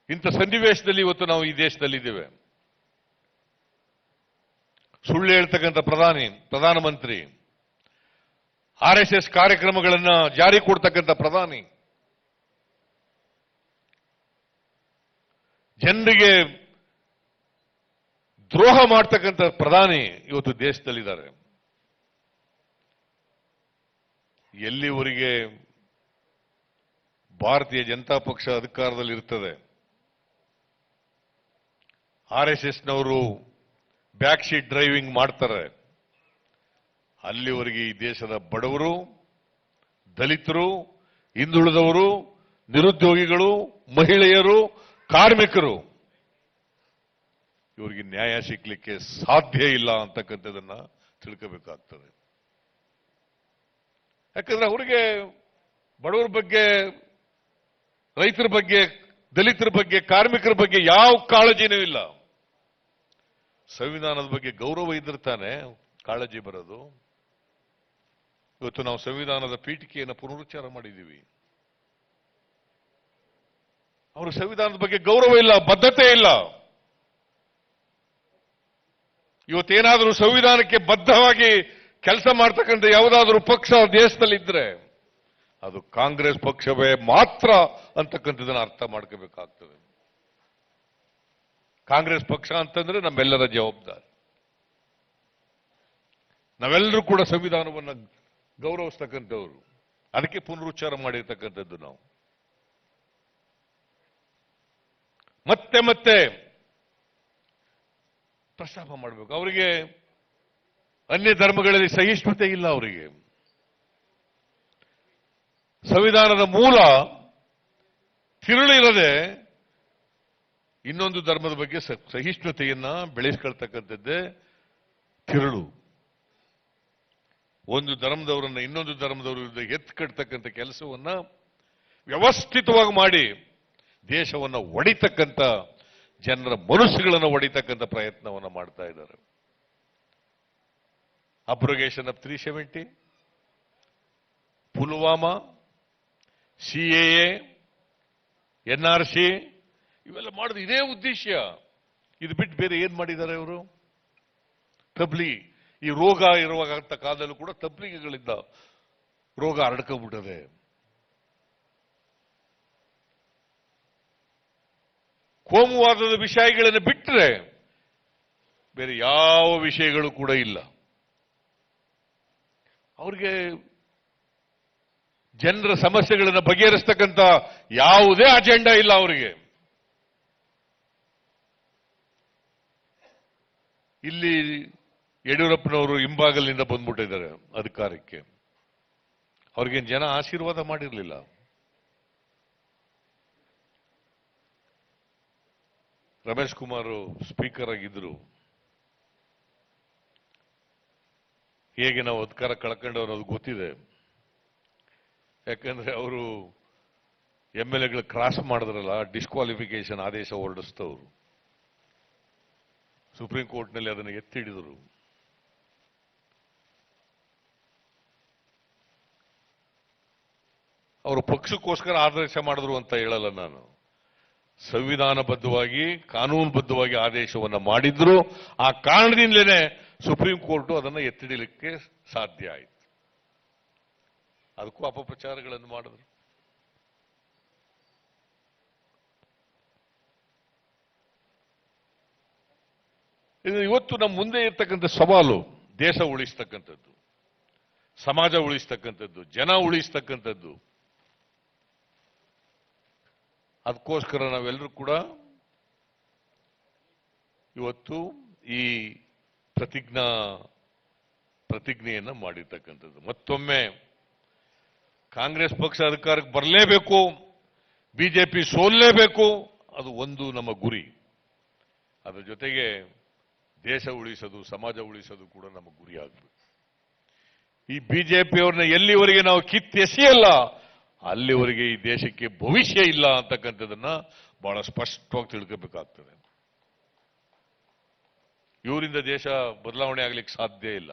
ಇಂಥ ಸನ್ನಿವೇಶದಲ್ಲಿ ಇವತ್ತು ನಾವು ಈ ದೇಶದಲ್ಲಿದ್ದೇವೆ. ಸುಳ್ಳು ಹೇಳ್ತಕ್ಕಂಥ ಪ್ರಧಾನಮಂತ್ರಿ, RSS ಕಾರ್ಯಕ್ರಮಗಳನ್ನ ಜಾರಿ ಕೊಡ್ತಕ್ಕಂಥ ಪ್ರಧಾನಿ, ಜನರಿಗೆ ದ್ರೋಹ ಮಾಡ್ತಕ್ಕಂಥ ಪ್ರಧಾನಿ ಇವತ್ತು ದೇಶದಲ್ಲಿದ್ದಾರೆ. ಎಲ್ಲಿವರೆಗೆ ಭಾರತೀಯ ಜನತಾ ಪಕ್ಷ ಅಧಿಕಾರದಲ್ಲಿ ಇರ್ತದೆ, RSSನವರು ಬ್ಯಾಕ್ ಶೀಟ್ ಡ್ರೈವಿಂಗ್ ಮಾಡ್ತಾರೆ, ಅಲ್ಲಿವರೆಗೆ ಈ ದೇಶದ ಬಡವರು, ದಲಿತರು, ಹಿಂದುಳಿದವರು, ನಿರುದ್ಯೋಗಿಗಳು, ಮಹಿಳೆಯರು, ಕಾರ್ಮಿಕರು ಇವರಿಗೆ ನ್ಯಾಯ ಸಿಗ್ಲಿಕ್ಕೆ ಸಾಧ್ಯ ಇಲ್ಲ ಅಂತಕ್ಕಂಥದನ್ನ ತಿಳ್ಕೋಬೇಕಾಗ್ತದೆ. ಯಾಕಂದ್ರೆ ಅವರಿಗೆ ಬಡವರ ಬಗ್ಗೆ, ರೈತರ ಬಗ್ಗೆ, ದಲಿತರ ಬಗ್ಗೆ, ಕಾರ್ಮಿಕರ ಬಗ್ಗೆ ಯಾವ ಕಾಳಜಿನೂ ಇಲ್ಲ. ಸಂವಿಧಾನದ ಬಗ್ಗೆ ಗೌರವ ಇದ್ರೆ ತಾನೆ ಕಾಳಜಿ ಬರೋದು. ಇವತ್ತು ನಾವು ಸಂವಿಧಾನದ ಪೀಠಿಕೆಯನ್ನು ಪುನರುಚ್ಚಾರ ಮಾಡಿದ್ದೀವಿ. ಅವರು ಸಂವಿಧಾನದ ಬಗ್ಗೆ ಗೌರವ ಇಲ್ಲ, ಬದ್ಧತೆ ಇಲ್ಲ. ಇವತ್ತೇನಾದರೂ ಸಂವಿಧಾನಕ್ಕೆ ಬದ್ಧವಾಗಿ ಕೆಲಸ ಮಾಡ್ತಕ್ಕಂಥ ಯಾವುದಾದ್ರೂ ಪಕ್ಷ ದೇಶದಲ್ಲಿದ್ರೆ ಅದು ಕಾಂಗ್ರೆಸ್ ಪಕ್ಷವೇ ಮಾತ್ರ ಅಂತಕ್ಕಂಥದ್ದನ್ನು ಅರ್ಥ ಮಾಡ್ಕೋಬೇಕಾಗ್ತದೆ. ಕಾಂಗ್ರೆಸ್ ಪಕ್ಷ ಅಂತಂದ್ರೆ ನಮ್ಮೆಲ್ಲರ ಜವಾಬ್ದಾರಿ. ನಾವೆಲ್ಲರೂ ಕೂಡ ಸಂವಿಧಾನವನ್ನು ಗೌರವಿಸ್ತಕ್ಕಂಥವ್ರು, ಅದಕ್ಕೆ ಪುನರುಚ್ಚಾರ ಮಾಡಿರ್ತಕ್ಕಂಥದ್ದು. ನಾವು ಮತ್ತೆ ಮತ್ತೆ ಪ್ರಸ್ತಾಪ ಮಾಡಬೇಕು. ಅವರಿಗೆ ಅನ್ಯ ಧರ್ಮಗಳಲ್ಲಿ ಸಹಿಷ್ಣುತೆ ಇಲ್ಲ. ಅವರಿಗೆ ಸಂವಿಧಾನದ ಮೂಲ ತಿರುಳಿರದೆ ಇನ್ನೊಂದು ಧರ್ಮದ ಬಗ್ಗೆ ಸಹಿಷ್ಣುತೆಯನ್ನ ಬೆಳೆಸ್ಕೊಳ್ತಕ್ಕಂಥದ್ದೇ ತಿರುಳು. ಒಂದು ಧರ್ಮದವರನ್ನ ಇನ್ನೊಂದು ಧರ್ಮದವರ ವಿರುದ್ಧ ಎತ್ಕಡ್ತಕ್ಕಂಥ ಕೆಲಸವನ್ನ ವ್ಯವಸ್ಥಿತವಾಗಿ ಮಾಡಿ ದೇಶವನ್ನ ಒಡಿತಕ್ಕಂಥ, ಜನರ ಮನಸ್ಸುಗಳನ್ನು ಒಡಿತಕ್ಕಂಥ ಪ್ರಯತ್ನವನ್ನು ಮಾಡ್ತಾ ಇದ್ದಾರೆ. ಅಬ್ರೋಗೇಷನ್ ಆಫ್ 370, ಪುಲ್ವಾಮಾ, CAA, NRC ಇವೆಲ್ಲ ಮಾಡೋದು ಇದೇ ಉದ್ದೇಶ. ಇದು ಬಿಟ್ಟು ಬೇರೆ ಏನ್ ಮಾಡಿದ್ದಾರೆ ಇವರು? ತಬ್ಲಿ, ಈ ರೋಗ ಇರುವಂತ ಕಾಲದಲ್ಲೂ ಕೂಡ ತಬ್ಲಿಗಳಿಂದ ರೋಗ ಹರಡ್ಕೊಂಡ್ಬಿಟ್ಟದೆ. ಕೋಮುವಾದದ ವಿಷಯಗಳನ್ನು ಬಿಟ್ಟರೆ ಬೇರೆ ಯಾವ ವಿಷಯಗಳು ಕೂಡ ಇಲ್ಲ. ಅವ್ರಿಗೆ ಜನರ ಸಮಸ್ಯೆಗಳನ್ನು ಬಗೆಹರಿಸ್ತಕ್ಕಂಥ ಯಾವುದೇ ಅಜೆಂಡಾ ಇಲ್ಲ ಅವರಿಗೆ. ಇಲ್ಲಿ ಯಡಿಯೂರಪ್ಪನವರು ಹಿಂಬಾಗಲಿನಿಂದ ಬಂದ್ಬಿಟ್ಟಿದ್ದಾರೆ ಅಧಿಕಾರಕ್ಕೆ. ಅವ್ರಿಗೆ ಜನ ಆಶೀರ್ವಾದ ಮಾಡಿರಲಿಲ್ಲ. ರಮೇಶ್ ಕುಮಾರ್ ಸ್ಪೀಕರ್ ಆಗಿದ್ರು. ಹೇಗೆ ನಾವು ಅಧಿಕಾರ ಕಳ್ಕೊಂಡು ಅನ್ನೋದು ಗೊತ್ತಿದೆ. ಯಾಕಂದ್ರೆ ಅವರು MLAಗಳು ಕ್ರಾಸ್ ಮಾಡಿದ್ರಲ್ಲ, ಡಿಸ್ಕ್ವಾಲಿಫಿಕೇಶನ್ ಆದೇಶ ಹೊರಡಿಸ್ತವ್ರು. ಸುಪ್ರೀಂ ಕೋರ್ಟ್ನಲ್ಲಿ ಅದನ್ನು ಎತ್ತಿಡಿದರು. ಅವರು ಪಕ್ಷಕ್ಕೋಸ್ಕರ ಆದೇಶ ಮಾಡಿದ್ರು ಅಂತ ಹೇಳಲ್ಲ ನಾನು. ಸಂವಿಧಾನಬದ್ಧವಾಗಿ, ಕಾನೂನುಬದ್ಧವಾಗಿ ಆದೇಶವನ್ನು ಮಾಡಿದ್ರು. ಆ ಕಾರಣದಿಂದಲೇ ಸುಪ್ರೀಂ ಕೋರ್ಟ್ ಅದನ್ನು ಎತ್ತಿಡಲಿಕ್ಕೆ ಸಾಧ್ಯ ಆಯಿತು. ಅದಕ್ಕೂ ಅಪಪ್ರಚಾರಗಳನ್ನು ಮಾಡಿದ್ರು. ಇದು ಇವತ್ತು ನಮ್ಮ ಮುಂದೆ ಇರ್ತಕ್ಕಂಥ ಸವಾಲು ದೇಶ ಉಳಿಸ್ತಕ್ಕಂಥದ್ದು, ಸಮಾಜ ಉಳಿಸ್ತಕ್ಕಂಥದ್ದು, ಜನ ಉಳಿಸ್ತಕ್ಕಂಥದ್ದು. ಅದಕ್ಕೋಸ್ಕರ ನಾವೆಲ್ಲರೂ ಕೂಡ ಇವತ್ತು ಈ ಪ್ರತಿಜ್ಞೆಯನ್ನ ಮಾಡಿರ್ತಕ್ಕಂಥದ್ದು. ಮತ್ತೊಮ್ಮೆ ಕಾಂಗ್ರೆಸ್ ಪಕ್ಷ ಅಧಿಕಾರಕ್ಕೆ ಬರಲೇಬೇಕು, ಬಿಜೆಪಿ ಸೋಲ್ಲೇಬೇಕು, ಅದು ಒಂದು ನಮ್ಮ ಗುರಿ. ಅದರ ಜೊತೆಗೆ ದೇಶ ಉಳಿಸೋದು, ಸಮಾಜ ಉಳಿಸೋದು ಕೂಡ ನಮ್ಮ ಗುರಿ ಆಗಬೇಕು. ಈ ಬಿಜೆಪಿಯವ್ರನ್ನ ಎಲ್ಲಿವರೆಗೆ ನಾವು ಕಿತ್ತೆಸೆಯಲ್ಲ ಅಲ್ಲಿವರೆಗೆ ಈ ದೇಶಕ್ಕೆ ಭವಿಷ್ಯ ಇಲ್ಲ ಅಂತಕ್ಕಂಥದ್ದನ್ನ ಬಹಳ ಸ್ಪಷ್ಟವಾಗಿ ತಿಳ್ಕೋಬೇಕಾಗ್ತದೆ. ಇವರಿಂದ ದೇಶ ಬದಲಾವಣೆ ಆಗ್ಲಿಕ್ಕೆ ಸಾಧ್ಯ ಇಲ್ಲ.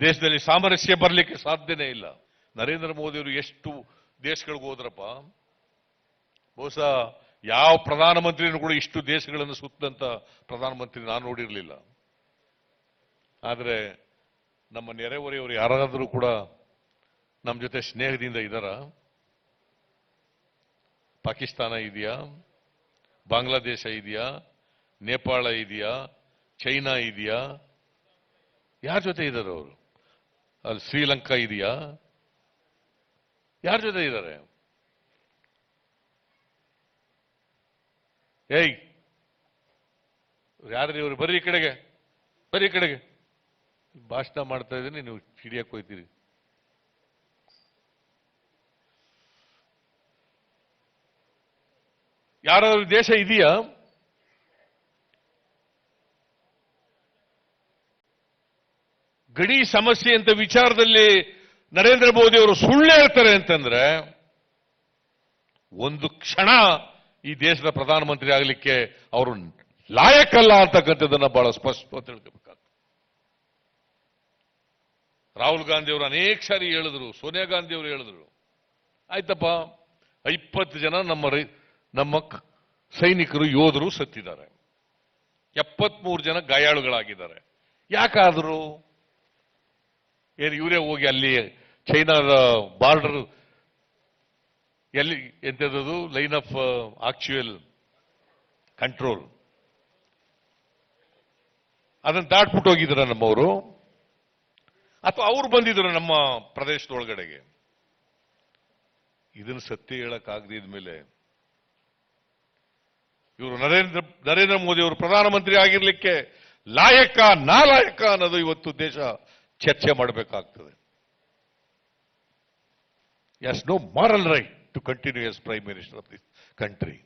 ದೇಶದಲ್ಲಿ ಸಾಮರಸ್ಯ ಬರಲಿಕ್ಕೆ ಸಾಧ್ಯನೇ ಇಲ್ಲ. ನರೇಂದ್ರ ಮೋದಿಯವರು ಎಷ್ಟು ದೇಶಗಳಿಗೆ ಹೋದ್ರಪ್ಪ, ಬಹುಶಃ ಯಾವ ಪ್ರಧಾನಮಂತ್ರಿನೂ ಕೂಡ ಇಷ್ಟು ದೇಶಗಳನ್ನು ಸುತ್ತಂತ ಪ್ರಧಾನಮಂತ್ರಿ ನಾನು ನೋಡಿರಲಿಲ್ಲ. ಆದರೆ ನಮ್ಮ ನೆರೆಹೊರೆಯವರು ಯಾರಾದರೂ ಕೂಡ ನಮ್ಮ ಜೊತೆ ಸ್ನೇಹದಿಂದ ಇದ್ದಾರಾ? ಪಾಕಿಸ್ತಾನ ಇದೆಯಾ, ಬಾಂಗ್ಲಾದೇಶ ಇದೆಯಾ, ನೇಪಾಳ ಇದೆಯಾ, ಚೈನಾ ಇದೆಯಾ? ಯಾರ ಜೊತೆ ಇದ್ದಾರೆ ಅವರು? ಅಲ್ಲಿ ಶ್ರೀಲಂಕಾ ಇದೆಯಾ? ಯಾರ ಜೊತೆ ಇದ್ದಾರೆ? ಏಯ್ ಯಾರು ಇವರು? ಬರ್ರಿ ಕಡೆಗೆ, ಬರ್ರಿ ಕಡೆಗೆ. ಭಾಷಣ ಮಾಡ್ತಾ ಇದ್ದೀನಿ, ನೀವು ಹಿಡಿಯಕ್ಕೆ ಹೋಗ್ತೀರಿ. ಯಾರಾದ್ರೂ ದೇಶ ಇದೆಯಾ? ಗಡಿ ಸಮಸ್ಯೆ ಅಂತ ವಿಚಾರದಲ್ಲಿ ನರೇಂದ್ರ ಮೋದಿ ಅವರು ಸುಳ್ಳು ಹೇಳ್ತಾರೆ ಅಂತಂದ್ರೆ ಒಂದು ಕ್ಷಣ ಈ ದೇಶದ ಪ್ರಧಾನಮಂತ್ರಿ ಆಗಲಿಕ್ಕೆ ಅವರು ಲಾಯಕಲ್ಲ ಅಂತಕ್ಕಂಥದ್ದನ್ನ ಬಹಳ ಸ್ಪಷ್ಟವಾಗಿ ತಿಳ್ಕೋಬೇಕಾಗ್ತದೆ. ರಾಹುಲ್ ಗಾಂಧಿ ಅವರು ಅನೇಕ ಸಾರಿ ಹೇಳಿದ್ರು, ಸೋನಿಯಾ ಗಾಂಧಿ ಅವರು ಹೇಳಿದ್ರು, ಆಯ್ತಪ್ಪ 20 ಜನ ನಮ್ಮ ಸೈನಿಕರು ಯೋಧರು ಸತ್ತಿದ್ದಾರೆ, 73 ಜನ ಗಾಯಾಳುಗಳಾಗಿದ್ದಾರೆ. ಯಾಕಾದರೂ ಏನು ಇವರೇ ಹೋಗಿ ಅಲ್ಲಿ ಚೈನಾದ ಬಾರ್ಡರ್ ಎಲ್ಲಿ ಎಂತದ್ದು ಲೈನ್ ಆಫ್ ಆಕ್ಚುಯಲ್ ಕಂಟ್ರೋಲ್ ಅದನ್ನು ದಾಟ್ಬಿಟ್ಟು ಹೋಗಿದ್ರ ನಮ್ಮವರು, ಅಥವಾ ಅವ್ರು ಬಂದಿದ್ರು ನಮ್ಮ ಪ್ರದೇಶದೊಳಗಡೆಗೆ? ಇದನ್ನು ಸತ್ಯ ಹೇಳಕ್ಕಾಗದಿದ ಮೇಲೆ ಇವರು ನರೇಂದ್ರ ಮೋದಿ ಅವರು ಪ್ರಧಾನಮಂತ್ರಿ ಆಗಿರ್ಲಿಕ್ಕೆ ಲಾಯಕ ನಾಲಾಯಕ ಅನ್ನೋದು ಇವತ್ತು ದೇಶ ಚರ್ಚೆ ಮಾಡಬೇಕಾಗ್ತದೆ. Has no moral right to continue as prime minister of this country.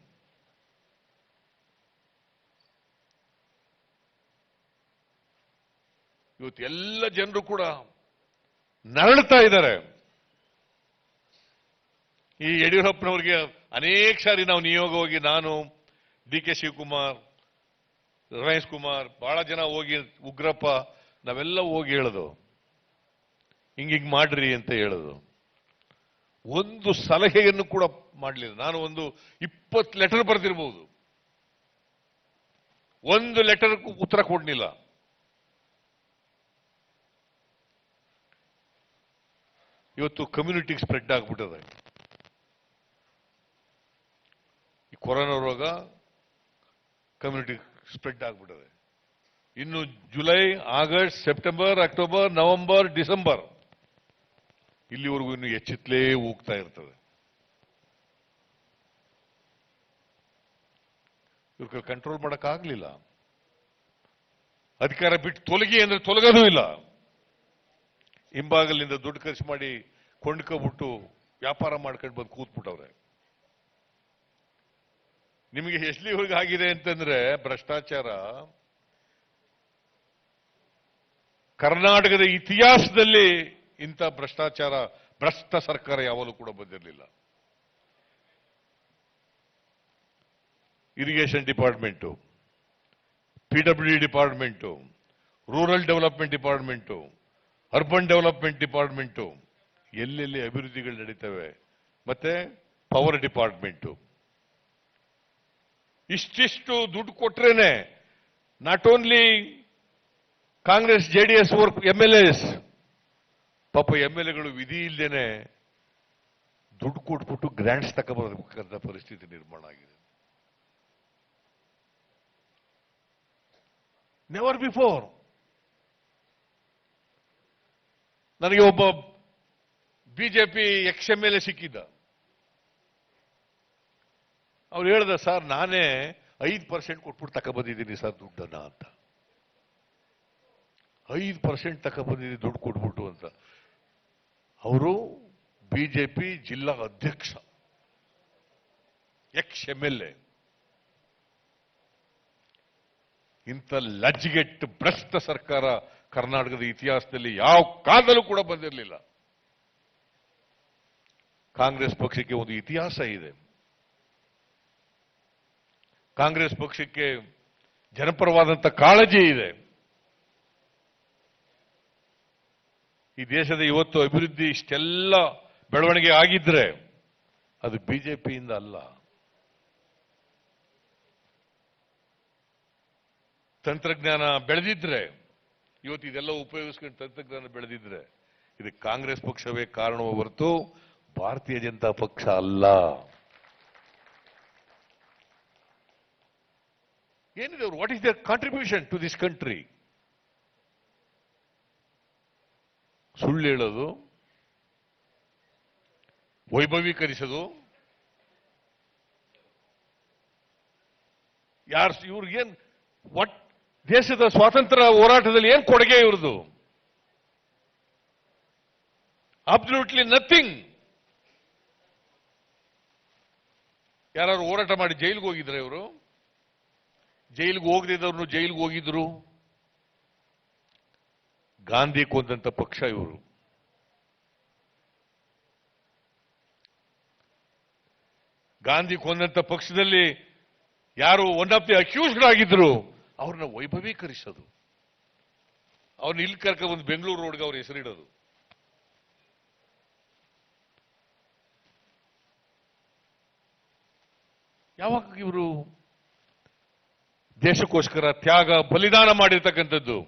ಇವತ್ತು ಎಲ್ಲ ಜನರು ಕೂಡ ನರಳ್ತಾ ಇದ್ದಾರೆ. ಈ ಯಡಿಯೂರಪ್ಪನವರಿಗೆ ಅನೇಕ ಸಾರಿ ನಾವು ನಿಯೋಗವಾಗಿ, ನಾನು, ಡಿ ಕೆ ಶಿವಕುಮಾರ್, ರಮೇಶ್ ಕುಮಾರ್, ಬಹಳ ಜನ ಹೋಗಿ, ಉಗ್ರಪ್ಪ, ನಾವೆಲ್ಲ ಹೋಗಿ ಹೇಳೋದು ಹಿಂಗಿಂಗ್ ಮಾಡ್ರಿ ಅಂತ ಹೇಳೋದು. ಒಂದು ಸಲಹೆಯನ್ನು ಕೂಡ ಮಾಡಲಿಲ್ಲ. ನಾನು ಒಂದು 20 ಲೆಟರ್ ಬರೆದಿರಬಹುದು, ಒಂದು ಲೆಟರ್ ಉತ್ತರ ಕೊಡ್ಲಿಲ್ಲ. ಇವತ್ತು ಕಮ್ಯುನಿಟಿಗೆ ಸ್ಪ್ರೆಡ್ ಆಗ್ಬಿಟ್ಟದೆ ಈ ಕೊರೋನಾ ರೋಗ, ಕಮ್ಯುನಿಟಿ ಸ್ಪ್ರೆಡ್ ಆಗ್ಬಿಟ್ಟದೆ. ಇನ್ನು July, August, September, October, November, December ಇಲ್ಲಿವರೆಗೂ ಇನ್ನು ಎಚ್ಚೆತ್ತಲೇ ಹೋಗ್ತಾ ಇರ್ತದೆ. ಇವ್ರ ಕಂಟ್ರೋಲ್ ಮಾಡಕ್ಕಾಗ್ಲಿಲ್ಲ. ಅಧಿಕಾರ ಬಿಟ್ಟು ತೊಲಗಿ ಅಂದ್ರೆ ತೊಲಗೋದು ಇಲ್ಲ. ಹಿಂಬಾಗಲಿಂದ ದುಡ್ಡು ಖರ್ಚು ಮಾಡಿ ಕೊಂಡ್ಕೊಬಿಟ್ಟು ವ್ಯಾಪಾರ ಮಾಡ್ಕೊಂಡು ಬಂದು ಕೂತ್ಬಿಟ್ಟವ್ರೆ. ನಿಮಗೆ ಎಷ್ಟಲಿವರೆಗೆ ಆಗಿದೆ ಅಂತಂದ್ರೆ ಭ್ರಷ್ಟಾಚಾರ, ಕರ್ನಾಟಕದ ಇತಿಹಾಸದಲ್ಲಿ ಇಂಥ ಭ್ರಷ್ಟಾಚಾರ, ಭ್ರಷ್ಟ ಸರ್ಕಾರ ಯಾವಾಗಲೂ ಕೂಡ ಬಂದಿರಲಿಲ್ಲ. Irrigation department, PWD department, rural development department, urban development department, ಎಲ್ಲೆಲ್ಲಿ ಅಭಿವೃದ್ಧಿಗಳು ನಡೀತವೆ, ಮತ್ತೆ ಪವರ್ ಡಿಪಾರ್ಟ್ಮೆಂಟು, ಇಷ್ಟಿಷ್ಟು ದುಡ್ಡು ಕೊಟ್ರೇನೆ not only Congress JDS MLAs, ಪಾಪ MLAಗಳು ವಿಧಿ ಇಲ್ಲದೇನೆ ದುಡ್ಡು ಕೊಟ್ಬಿಟ್ಟು ಗ್ರಾಂಟ್ಸ್ ತಗೋಬರಬೇಕಂತ ಪರಿಸ್ಥಿತಿ ನಿರ್ಮಾಣ ಆಗಿದೆ. Never before. ನನಗೆ ಒಬ್ಬ ಬಿಜೆಪಿ XMLA ಸಿಕ್ಕಿದ್ದ. ಅವ್ರು ಹೇಳ್ದ, ಸರ್ ನಾನೇ 5% ಕೊಟ್ಬಿಟ್ಟು ತಗೊಬಂದಿದ್ದೀನಿ ಸರ್ ದುಡ್ಡನ್ನ ಅಂತ. 5% ತಗೊಬಂದಿದ್ದೀನಿ ದುಡ್ಡು ಕೊಟ್ಬಿಟ್ಟು ಅಂತ. ಅವರು ಬಿಜೆಪಿ ಜಿಲ್ಲಾ ಅಧ್ಯಕ್ಷ, ಎಕ್ಸ್ MLA. ಇಂಥ ಲಜ್ಜಿಗೆಟ್ಟು ಭ್ರಷ್ಟ ಸರ್ಕಾರ ಕರ್ನಾಟಕದ ಇತಿಹಾಸದಲ್ಲಿ ಯಾವ ಕಾಲದಲ್ಲೂ ಕೂಡ ಬಂದಿರಲಿಲ್ಲ. ಕಾಂಗ್ರೆಸ್ ಪಕ್ಷಕ್ಕೆ ಒಂದು ಇತಿಹಾಸ ಇದೆ. ಕಾಂಗ್ರೆಸ್ ಪಕ್ಷಕ್ಕೆ ಜನಪರವಾದಂಥ ಕಾಳಜಿ ಇದೆ. ಈ ದೇಶದ ಇವತ್ತು ಅಭಿವೃದ್ಧಿ ಇಷ್ಟೆಲ್ಲ ಬೆಳವಣಿಗೆ ಆಗಿದ್ರೆ ಅದು ಬಿಜೆಪಿಯಿಂದ ಅಲ್ಲ. ತಂತ್ರಜ್ಞಾನ ಬೆಳೆದಿದ್ರೆ, ಇವತ್ತು ಇದೆಲ್ಲ ಉಪಯೋಗಿಸ್ಕೊಂಡು ತಂತ್ರಜ್ಞಾನ ಬೆಳೆದಿದ್ರೆ ಇದಕ್ಕೆ ಕಾಂಗ್ರೆಸ್ ಪಕ್ಷವೇ ಕಾರಣವೇ ಹೊರತು ಭಾರತೀಯ ಜನತಾ ಪಕ್ಷ ಅಲ್ಲ. ಏನಿದೆ ಅವರು, what is their contribution to this country? ಸುಳ್ಳು ಹೇಳೋದು, ವೈಭವೀಕರಿಸೋದು, ಇವ್ರಿಗೇನ್ ವಾಟ್ ದೇಶದ ಸ್ವಾತಂತ್ರ್ಯ ಹೋರಾಟದಲ್ಲಿ ಏನ್ ಕೊಡುಗೆ ಇವ್ರದು? Absolutely nothing. ಯಾರು ಹೋರಾಟ ಮಾಡಿ ಜೈಲಿಗೆ ಹೋಗಿದ್ರೆ ಇವರು? ಜೈಲಿಗೆ ಹೋಗದಿದ್ದವ್ರನ್ನು ಜೈಲಿಗೆ ಹೋಗಿದ್ರು. ಗಾಂಧಿ ಕೊಂದಂತ ಪಕ್ಷ ಇವರು. ಗಾಂಧಿ ಕೊಂದಂತ ಪಕ್ಷದಲ್ಲಿ ಯಾರು ಒನ್ ಆಫ್ ದಿ ಅಕ್ಯೂಸ್ಡ್ ಆಗಿದ್ರು ಅವ್ರನ್ನ ವೈಭವೀಕರಿಸೋದು, ಅವ್ರನ್ನ ಇಲ್ಲಿ ಕರ್ಕೊಂಡು ಬೆಂಗಳೂರು ರೋಡ್ಗೆ ಅವ್ರ ಹೆಸರಿಡೋದು. ಯಾವಾಗ ಇವರು ದೇಶಕ್ಕೋಸ್ಕರ ತ್ಯಾಗ ಬಲಿದಾನ ಮಾಡಿರ್ತಕ್ಕಂಥದ್ದು?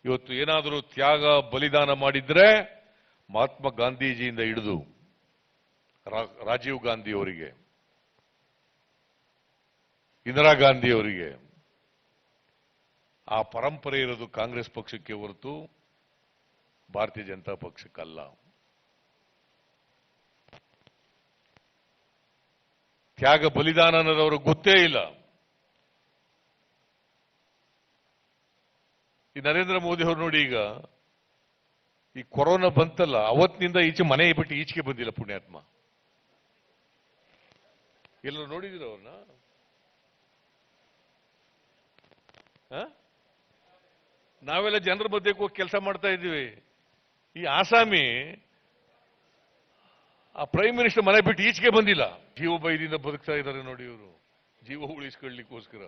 ಇವತ್ತು ಏನಾದರೂ ತ್ಯಾಗ ಬಲಿದಾನ ಮಾಡಿದ್ರೆ ಮಹಾತ್ಮ ಗಾಂಧೀಜಿಯಿಂದ ಹಿಡಿದು ರಾಜೀವ್ ಗಾಂಧಿ ಅವರಿಗೆ, ಇಂದಿರಾ ಗಾಂಧಿ ಅವರಿಗೆ ಆ ಪರಂಪರೆ ಇರೋದು ಕಾಂಗ್ರೆಸ್ ಪಕ್ಷಕ್ಕೆ ಹೊರತು ಭಾರತೀಯ ಜನತಾ ಪಕ್ಷಕ್ಕಲ್ಲ. ತ್ಯಾಗ ಬಲಿದಾನ ಅನ್ನೋದವ್ರಿಗೆ ಗೊತ್ತೇ ಇಲ್ಲ. ಈ ನರೇಂದ್ರ ಮೋದಿ ಅವರು ನೋಡಿ, ಈಗ ಈ ಕೊರೋನಾ ಬಂತಲ್ಲ ಅವತ್ತಿನಿಂದ ಈಚೆ ಮನೆ ಬಿಟ್ಟು ಈಚೆಗೆ ಬಂದಿಲ್ಲ ಪುಣ್ಯಾತ್ಮ. ಎಲ್ಲರೂ ನೋಡಿದಿರ ಅವ್ರನ್ನ? ನಾವೆಲ್ಲ ಜನರ ಮಧ್ಯೆ ಹೋಗಿ ಕೆಲಸ ಮಾಡ್ತಾ ಇದ್ದೀವಿ. ಈ ಆಸಾಮಿ ಆ ಪ್ರೈಮ್ ಮಿನಿಸ್ಟರ್ ಮನೆ ಬಿಟ್ಟು ಈಚೆಗೆ ಬಂದಿಲ್ಲ. ಜೀವ ಭಯದಿಂದ ಬದುಕ್ತಾ ಇದ್ದಾರೆ ನೋಡಿ ಇವರು, ಜೀವ ಉಳಿಸ್ಕೊಳ್ಳಿಕ್ಕೋಸ್ಕರ.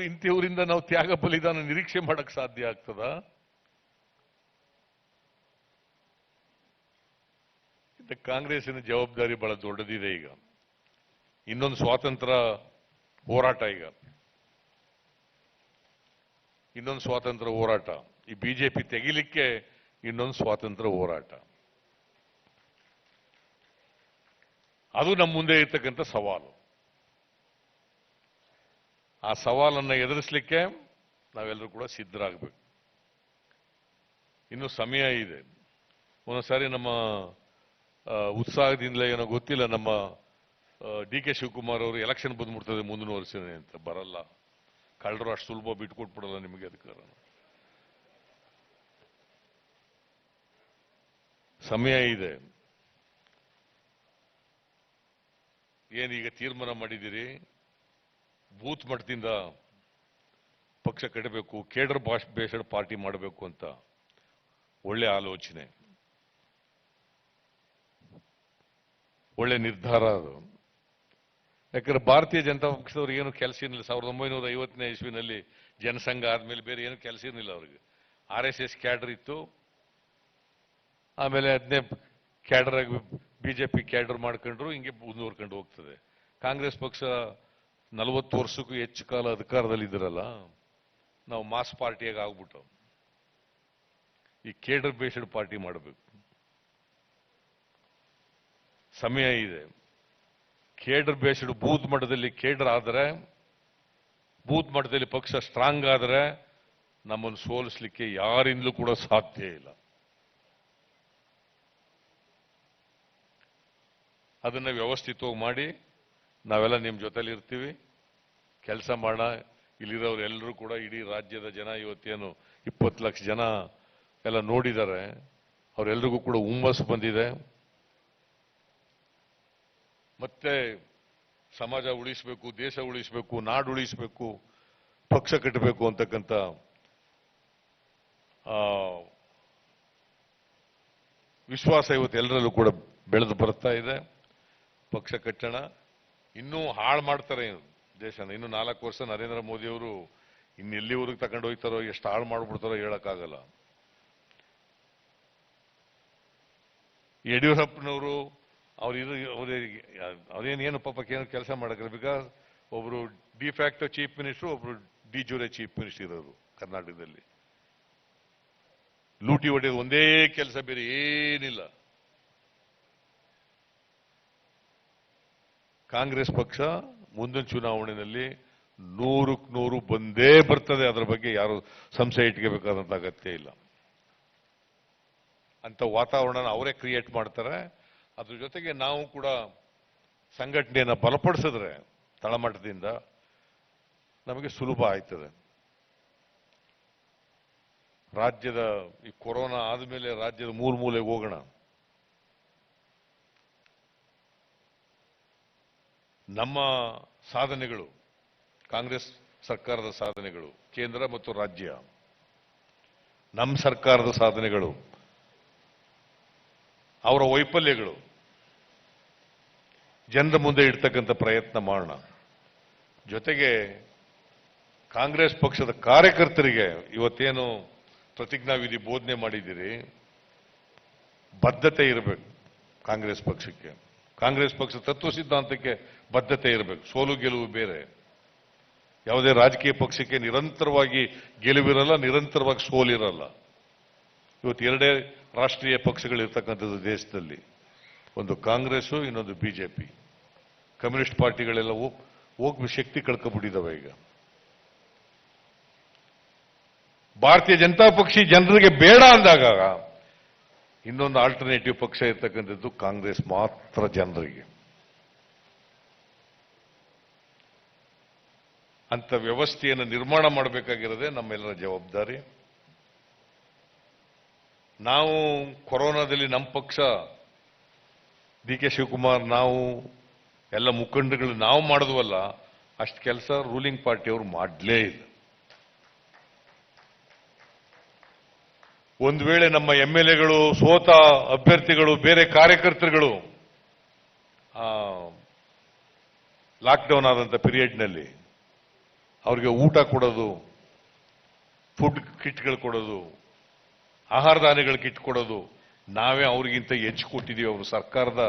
ಇಂಥವರಿಂದ ನಾವು ತ್ಯಾಗ ಬಲಿದಾನ ನಿರೀಕ್ಷೆ ಮಾಡಕ್ ಸಾಧ್ಯ ಆಗ್ತದ? ಕಾಂಗ್ರೆಸ್ಸಿನ ಜವಾಬ್ದಾರಿ ಬಹಳ ದೊಡ್ಡದಿದೆ. ಈಗ ಇನ್ನೊಂದು ಸ್ವಾತಂತ್ರ್ಯ ಹೋರಾಟ, ಈಗ ಇನ್ನೊಂದು ಸ್ವಾತಂತ್ರ್ಯ ಹೋರಾಟ. ಈ ಬಿಜೆಪಿ ತೆಗಿಲಿಕ್ಕೆ ಇನ್ನೊಂದು ಸ್ವಾತಂತ್ರ್ಯ ಹೋರಾಟ. ಅದು ನಮ್ಮ ಮುಂದೆ ಇರ್ತಕ್ಕಂಥ ಸವಾಲು. ಆ ಸವಾಲನ್ನು ಎದುರಿಸಲಿಕ್ಕೆ ನಾವೆಲ್ಲರೂ ಕೂಡ ಸಿದ್ಧರಾಗಬೇಕು. ಇನ್ನು ಸಮಯ ಇದೆ. ಒಂದೊಂದ್ಸಾರಿ ನಮ್ಮ ಉತ್ಸಾಹದಿಂದಲೇ ಏನೋ ಗೊತ್ತಿಲ್ಲ, ನಮ್ಮ DK ಶಿವಕುಮಾರ್ ಅವರು ಎಲೆಕ್ಷನ್ ಬಂದ್ಬಿಡ್ತದೆ ಮುಂದಿನ ವರ್ಷನೇ ಅಂತ. ಬರಲ್ಲ, ಕಳ್ಳರು ಅಷ್ಟು ಸುಲಭ ಬಿಟ್ಕೊಟ್ಬಿಡಲ್ಲ ನಿಮಗೆ ಅಧಿಕಾರ. ಸಮಯ ಇದೆ. ಏನೀಗ ತೀರ್ಮಾನ ಮಾಡಿದ್ದೀರಿ, ಬೂತ್ ಮಟ್ಟದಿಂದ ಪಕ್ಷ ಕಟ್ಟಬೇಕು, ಕೇಡರ್ ಬೇಸ್ಡ್ ಪಾರ್ಟಿ ಮಾಡಬೇಕು ಅಂತ ಒಳ್ಳೆ ಆಲೋಚನೆ, ಒಳ್ಳೆ ನಿರ್ಧಾರ ಅದು. ಯಾಕಂದ್ರೆ ಭಾರತೀಯ ಜನತಾ ಪಕ್ಷದವ್ರಿಗೆ ಏನು ಕೆಲಸ ಇರಲಿಲ್ಲ. 1950ನೇ ಇಸ್ವಿನಲ್ಲಿ ಜನಸಂಘ ಆದ್ಮೇಲೆ ಬೇರೆ ಏನು ಕೆಲಸ ಇರಲಿಲ್ಲ ಅವ್ರಿಗೆ. RSS ಕ್ಯಾಡರ್ ಇತ್ತು, ಆಮೇಲೆ ಅದನ್ನೇ ಕ್ಯಾಡರ್ ಆಗಿ ಬಿಜೆಪಿ ಕ್ಯಾಡರ್ ಮಾಡ್ಕೊಂಡ್ರು, ಹಿಂಗೆ ಮುಂದುವರ್ಕೊಂಡು ಹೋಗ್ತದೆ. ಕಾಂಗ್ರೆಸ್ ಪಕ್ಷ 40 ವರ್ಷಕ್ಕೂ ಹೆಚ್ಚು ಕಾಲ ಅಧಿಕಾರದಲ್ಲಿ ಇದ್ರಲ್ಲ, ನಾವು ಮಾಸ್ ಪಾರ್ಟಿಯಾಗಿ ಆಗ್ಬಿಟ್ಟು ಈ ಕೇಡರ್ ಬೇಸ್ಡ್ ಪಾರ್ಟಿ ಮಾಡಬೇಕು. ಸಮಯ ಇದೆ. ಕೇಡರ್ ಬೇಸ್ಡ್ ಬೂತ್ ಮಟ್ಟದಲ್ಲಿ ಕೇಡರ್ ಆದರೆ, ಬೂತ್ ಮಟ್ಟದಲ್ಲಿ ಪಕ್ಷ ಸ್ಟ್ರಾಂಗ್ ಆದರೆ ನಮ್ಮನ್ನು ಸೋಲಿಸಲಿಕ್ಕೆ ಯಾರಿಂದಲೂ ಕೂಡ ಸಾಧ್ಯ ಇಲ್ಲ. ಅದನ್ನು ವ್ಯವಸ್ಥಿತವಾಗಿ ಮಾಡಿ ನಾವೆಲ್ಲ ನಿಮ್ಮ ಜೊತೆಲಿ ಇರ್ತೀವಿ, ಕೆಲಸ ಮಾಡೋಣ. ಇಲ್ಲಿರೋರು ಎಲ್ಲರೂ ಕೂಡ ಇಡೀ ರಾಜ್ಯದ ಜನ ಇವತ್ತೇನು 20 ಲಕ್ಷ ಜನ ಎಲ್ಲ ನೋಡಿದ್ದಾರೆ, ಅವರೆಲ್ಲರಿಗೂ ಕೂಡ ಹುಮ್ಮಸ್ಸು ಬಂದಿದೆ. ಮತ್ತೆ ಸಮಾಜ ಉಳಿಸಬೇಕು, ದೇಶ ಉಳಿಸಬೇಕು, ನಾಡು ಉಳಿಸಬೇಕು, ಪಕ್ಷ ಕಟ್ಟಬೇಕು ಅಂತಕ್ಕಂಥ ವಿಶ್ವಾಸ ಇವತ್ತು ಎಲ್ಲರಲ್ಲೂ ಕೂಡ ಬೆಳೆದು ಬರ್ತಾ ಇದೆ. ಪಕ್ಷ ಕಟ್ಟೋಣ. ಇನ್ನೂ ಹಾಳು ಮಾಡ್ತಾರೆ ದೇಶನ. ಇನ್ನು 4 ವರ್ಷ ನರೇಂದ್ರ ಮೋದಿ ಅವರು ಇನ್ನೆಲ್ಲಿವರೆಗೆ ತಗೊಂಡು ಹೋಗ್ತಾರೋ, ಎಷ್ಟು ಹಾಳು ಮಾಡ್ಬಿಡ್ತಾರೋ ಹೇಳಕ್ಕಾಗಲ್ಲ. ಯಡಿಯೂರಪ್ಪನವರು ಅವ್ರೇನು ಪಾಪ ಕೆಲಸ ಮಾಡಕ್ಕಿಲ್ಲ. ಬಿಕಾಸ್ ಒಬ್ರು ಡಿಫ್ಯಾಕ್ಟೋ ಚೀಫ್ ಮಿನಿಸ್ಟರ್, ಒಬ್ರು ಡಿ ಜೂರೆ ಚೀಫ್ ಮಿನಿಸ್ಟರ್ ಇರೋರು ಕರ್ನಾಟಕದಲ್ಲಿ. ಲೂಟಿ ಹೊಡೆಯೋದು ಒಂದೇ ಕೆಲಸ, ಬೇರೆ ಏನಿಲ್ಲ. ಕಾಂಗ್ರೆಸ್ ಪಕ್ಷ ಮುಂದಿನ ಚುನಾವಣೆಯಲ್ಲಿ 100ಕ್ಕೆ 100 ಬಂದೇ ಬರ್ತದೆ. ಅದರ ಬಗ್ಗೆ ಯಾರು ಸಂಶಯ ಇಟ್ಕೋಬೇಕಾದಂತ ಅಗತ್ಯ ಇಲ್ಲ. ಅಂತ ವಾತಾವರಣ ಅವರೇ ಕ್ರಿಯೇಟ್ ಮಾಡ್ತಾರೆ. ಅದ್ರ ಜೊತೆಗೆ ನಾವು ಕೂಡ ಸಂಘಟನೆಯನ್ನು ಬಲಪಡಿಸಿದ್ರೆ ತಳಮಟ್ಟದಿಂದ ನಮಗೆ ಸುಲಭ ಆಯ್ತದೆ. ರಾಜ್ಯದ ಈ ಕೊರೋನಾ ಆದಮೇಲೆ ರಾಜ್ಯದ ಮೂಲೆಗೆ ಹೋಗೋಣ. ನಮ್ಮ ಸಾಧನೆಗಳು, ಕಾಂಗ್ರೆಸ್ ಸರ್ಕಾರದ ಸಾಧನೆಗಳು, ಕೇಂದ್ರ ಮತ್ತು ರಾಜ್ಯ, ನಮ್ಮ ಸರ್ಕಾರದ ಸಾಧನೆಗಳು, ಅವರ ವೈಫಲ್ಯಗಳು ಜನರ ಮುಂದೆ ಇಡ್ತಕ್ಕಂಥ ಪ್ರಯತ್ನ ಮಾಡೋಣ. ಜೊತೆಗೆ ಕಾಂಗ್ರೆಸ್ ಪಕ್ಷದ ಕಾರ್ಯಕರ್ತರಿಗೆ ಇವತ್ತೇನು ಪ್ರತಿಜ್ಞಾವಿಧಿ ಬೋಧನೆ ಮಾಡಿದ್ದೀರಿ, ಬದ್ಧತೆ ಇರಬೇಕು. ಕಾಂಗ್ರೆಸ್ ಪಕ್ಷಕ್ಕೆ, ಕಾಂಗ್ರೆಸ್ ಪಕ್ಷ ತತ್ವ ಸಿದ್ಧಾಂತಕ್ಕೆ ಬದ್ಧತೆ ಇರಬೇಕು. ಸೋಲು ಗೆಲುವು ಬೇರೆ. ಯಾವುದೇ ರಾಜಕೀಯ ಪಕ್ಷಕ್ಕೆ ನಿರಂತರವಾಗಿ ಗೆಲುವಿರಲ್ಲ, ನಿರಂತರವಾಗಿ ಸೋಲಿರಲ್ಲ. ಇವತ್ತು 2 ರಾಷ್ಟ್ರೀಯ ಪಕ್ಷಗಳಿರ್ತಕ್ಕಂಥದ್ದು ದೇಶದಲ್ಲಿ. ಒಂದು ಕಾಂಗ್ರೆಸ್, ಇನ್ನೊಂದು ಬಿಜೆಪಿ. ಕಮ್ಯುನಿಸ್ಟ್ ಪಾರ್ಟಿಗಳೆಲ್ಲ ಹೋಗಿ ಶಕ್ತಿ ಕಳ್ಕೊಂಡ್ಬಿಟ್ಟಿದ್ದಾವೆ. ಈಗ ಭಾರತೀಯ ಜನತಾ ಪಕ್ಷ ಜನರಿಗೆ ಬೇಡ ಅಂದಾಗ ಇನ್ನೊಂದು ಆಲ್ಟರ್ನೇಟಿವ್ ಪಕ್ಷ ಇರ್ತಕ್ಕಂಥದ್ದು ಕಾಂಗ್ರೆಸ್ ಮಾತ್ರ ಜನರಿಗೆ. ಅಂತ ವ್ಯವಸ್ಥೆಯನ್ನು ನಿರ್ಮಾಣ ಮಾಡಬೇಕಾಗಿರೋದೇ ನಮ್ಮೆಲ್ಲರ ಜವಾಬ್ದಾರಿ. ನಾವು ಕೊರೋನಾದಲ್ಲಿ ನಮ್ಮ ಪಕ್ಷ, ಡಿ ಕೆ ಶಿವಕುಮಾರ್, ನಾವು ಎಲ್ಲ ಮುಖಂಡಗಳು ನಾವು ಮಾಡಿದ್ವಲ್ಲ, ಅಷ್ಟು ಕೆಲಸ ರೂಲಿಂಗ್ ಪಾರ್ಟಿಯವರು ಮಾಡಲೇ ಇಲ್ಲ. ಒಂದು ವೇಳೆ ನಮ್ಮ MLAಗಳು, ಸೋತ ಅಭ್ಯರ್ಥಿಗಳು, ಬೇರೆ ಕಾರ್ಯಕರ್ತರುಗಳು ಲಾಕ್ಡೌನ್ ಆದಂಥ ಪೀರಿಯಡ್ನಲ್ಲಿ ಅವ್ರಿಗೆ ಊಟ ಕೊಡೋದು, ಫುಡ್ ಕಿಟ್ಗಳು ಕೊಡೋದು, ಆಹಾರ ಧಾನ್ಯಗಳ ಕಿಟ್ ಕೊಡೋದು ನಾವೇ ಅವ್ರಿಗಿಂತ ಹೆಚ್ಚು ಕೊಟ್ಟಿದ್ದೀವಿ. ಅವರು ಸರ್ಕಾರದ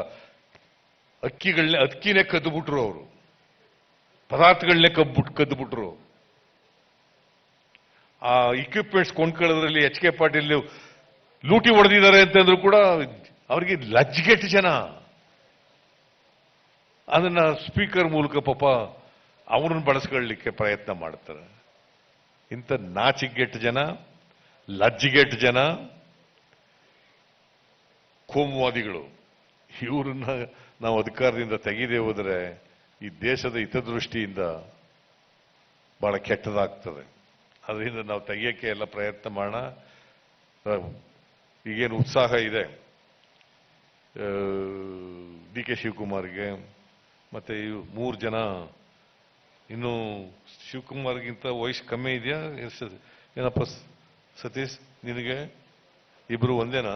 ಅಕ್ಕಿನೇ ಕದ್ದುಬಿಟ್ರು, ಅವರು ಪದಾರ್ಥಗಳನ್ನೇ ಕದ್ದುಬಿಟ್ರು. ಆ ಇಕ್ವಿಪ್ಮೆಂಟ್ಸ್ ಕೊಂಡ್ಕೊಳ್ಳೋದ್ರಲ್ಲಿ ಎಚ್ ಕೆ ಪಾಟೀಲ್ ಲೂಟಿ ಹೊಡೆದಿದ್ದಾರೆ ಅಂತಂದ್ರು ಕೂಡ ಅವ್ರಿಗೆ ಲಜ್ಜೆಗೆಟ್ಟ ಜನ ಅದನ್ನ ಸ್ಪೀಕರ್ ಮೂಲಕ ಪಾಪ ಅವ್ರನ್ನ ಬಳಸ್ಕೊಳ್ಳಲಿಕ್ಕೆ ಪ್ರಯತ್ನ ಮಾಡ್ತಾರೆ. ಇಂಥ ನಾಚಿಗೆಟ್ಟ ಜನ, ಲಜ್ಜೆಗೆಟ್ಟ ಜನ, ಕೋಮುವಾದಿಗಳು, ಇವ್ರನ್ನ ನಾವು ಅಧಿಕಾರದಿಂದ ತೆಗೆದೇ ಹೋದರೆ ಈ ದೇಶದ ಹಿತದೃಷ್ಟಿಯಿಂದ ಬಹಳ ಕೆಟ್ಟದಾಗ್ತದೆ. ಅದರಿಂದ ನಾವು ತೆಗೆಯಕ್ಕೆ ಎಲ್ಲ ಪ್ರಯತ್ನ ಮಾಡೋಣ. ಈಗೇನು ಉತ್ಸಾಹ ಇದೆ ಡಿ ಕೆ ಶಿವಕುಮಾರ್ಗೆ, ಮತ್ತೆ 3 ಜನ, ಇನ್ನು ಶಿವಕುಮಾರ್ಗಿಂತ ವಯಸ್ಸು ಕಮ್ಮಿ ಇದೆಯಾ ಏನಪ್ಪ ಸತೀಶ್ ನಿನಗೆ? ಇಬ್ರು ಒಂದೇನಾ?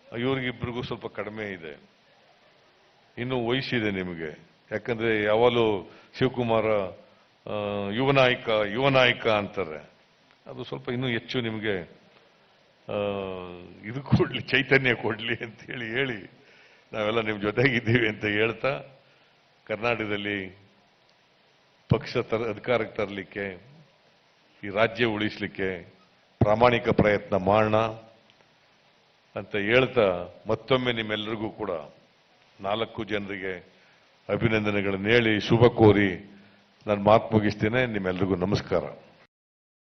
ಇವ್ರಿಗಿಬ್ರಿಗೂ ಸ್ವಲ್ಪ ಕಡಿಮೆ ಇದೆ. ಇನ್ನು ವಯಸ್ಸಿದೆ ನಿಮಗೆ. ಯಾಕಂದ್ರೆ ಯಾವಾಗಲೂ ಶಿವಕುಮಾರ ಯುವ ನಾಯಕ ಅಂತಾರೆ. ಅದು ಸ್ವಲ್ಪ ಇನ್ನೂ ಹೆಚ್ಚು ನಿಮಗೆ ಇದು ಕೊಡ್ಲಿ, ಚೈತನ್ಯ ಕೊಡ್ಲಿ ಅಂತ ಹೇಳಿ ನಾವೆಲ್ಲ ನಿಮ್ಮ ಜೊತೆಗಿದ್ದೀವಿ ಅಂತ ಹೇಳ್ತಾ, ಕರ್ನಾಟಕದಲ್ಲಿ ಪಕ್ಷ ಅಧಿಕಾರಕ್ಕೆ ತರಲಿಕ್ಕೆ, ಈ ರಾಜ್ಯ ಉಳಿಸಲಿಕ್ಕೆ ಪ್ರಾಮಾಣಿಕ ಪ್ರಯತ್ನ ಮಾಡೋಣ ಅಂತ ಹೇಳ್ತಾ, ಮತ್ತೊಮ್ಮೆ ನಿಮ್ಮೆಲ್ಲರಿಗೂ ಕೂಡ 4 ಜನರಿಗೆ ಅಭಿನಂದನೆಗಳನ್ನು ಹೇಳಿ ಶುಭ ಕೋರಿ ನಾನು ಮಾತು ಮುಗಿಸ್ತೇನೆ. ನಿಮ್ಮೆಲ್ಲರಿಗೂ ನಮಸ್ಕಾರ.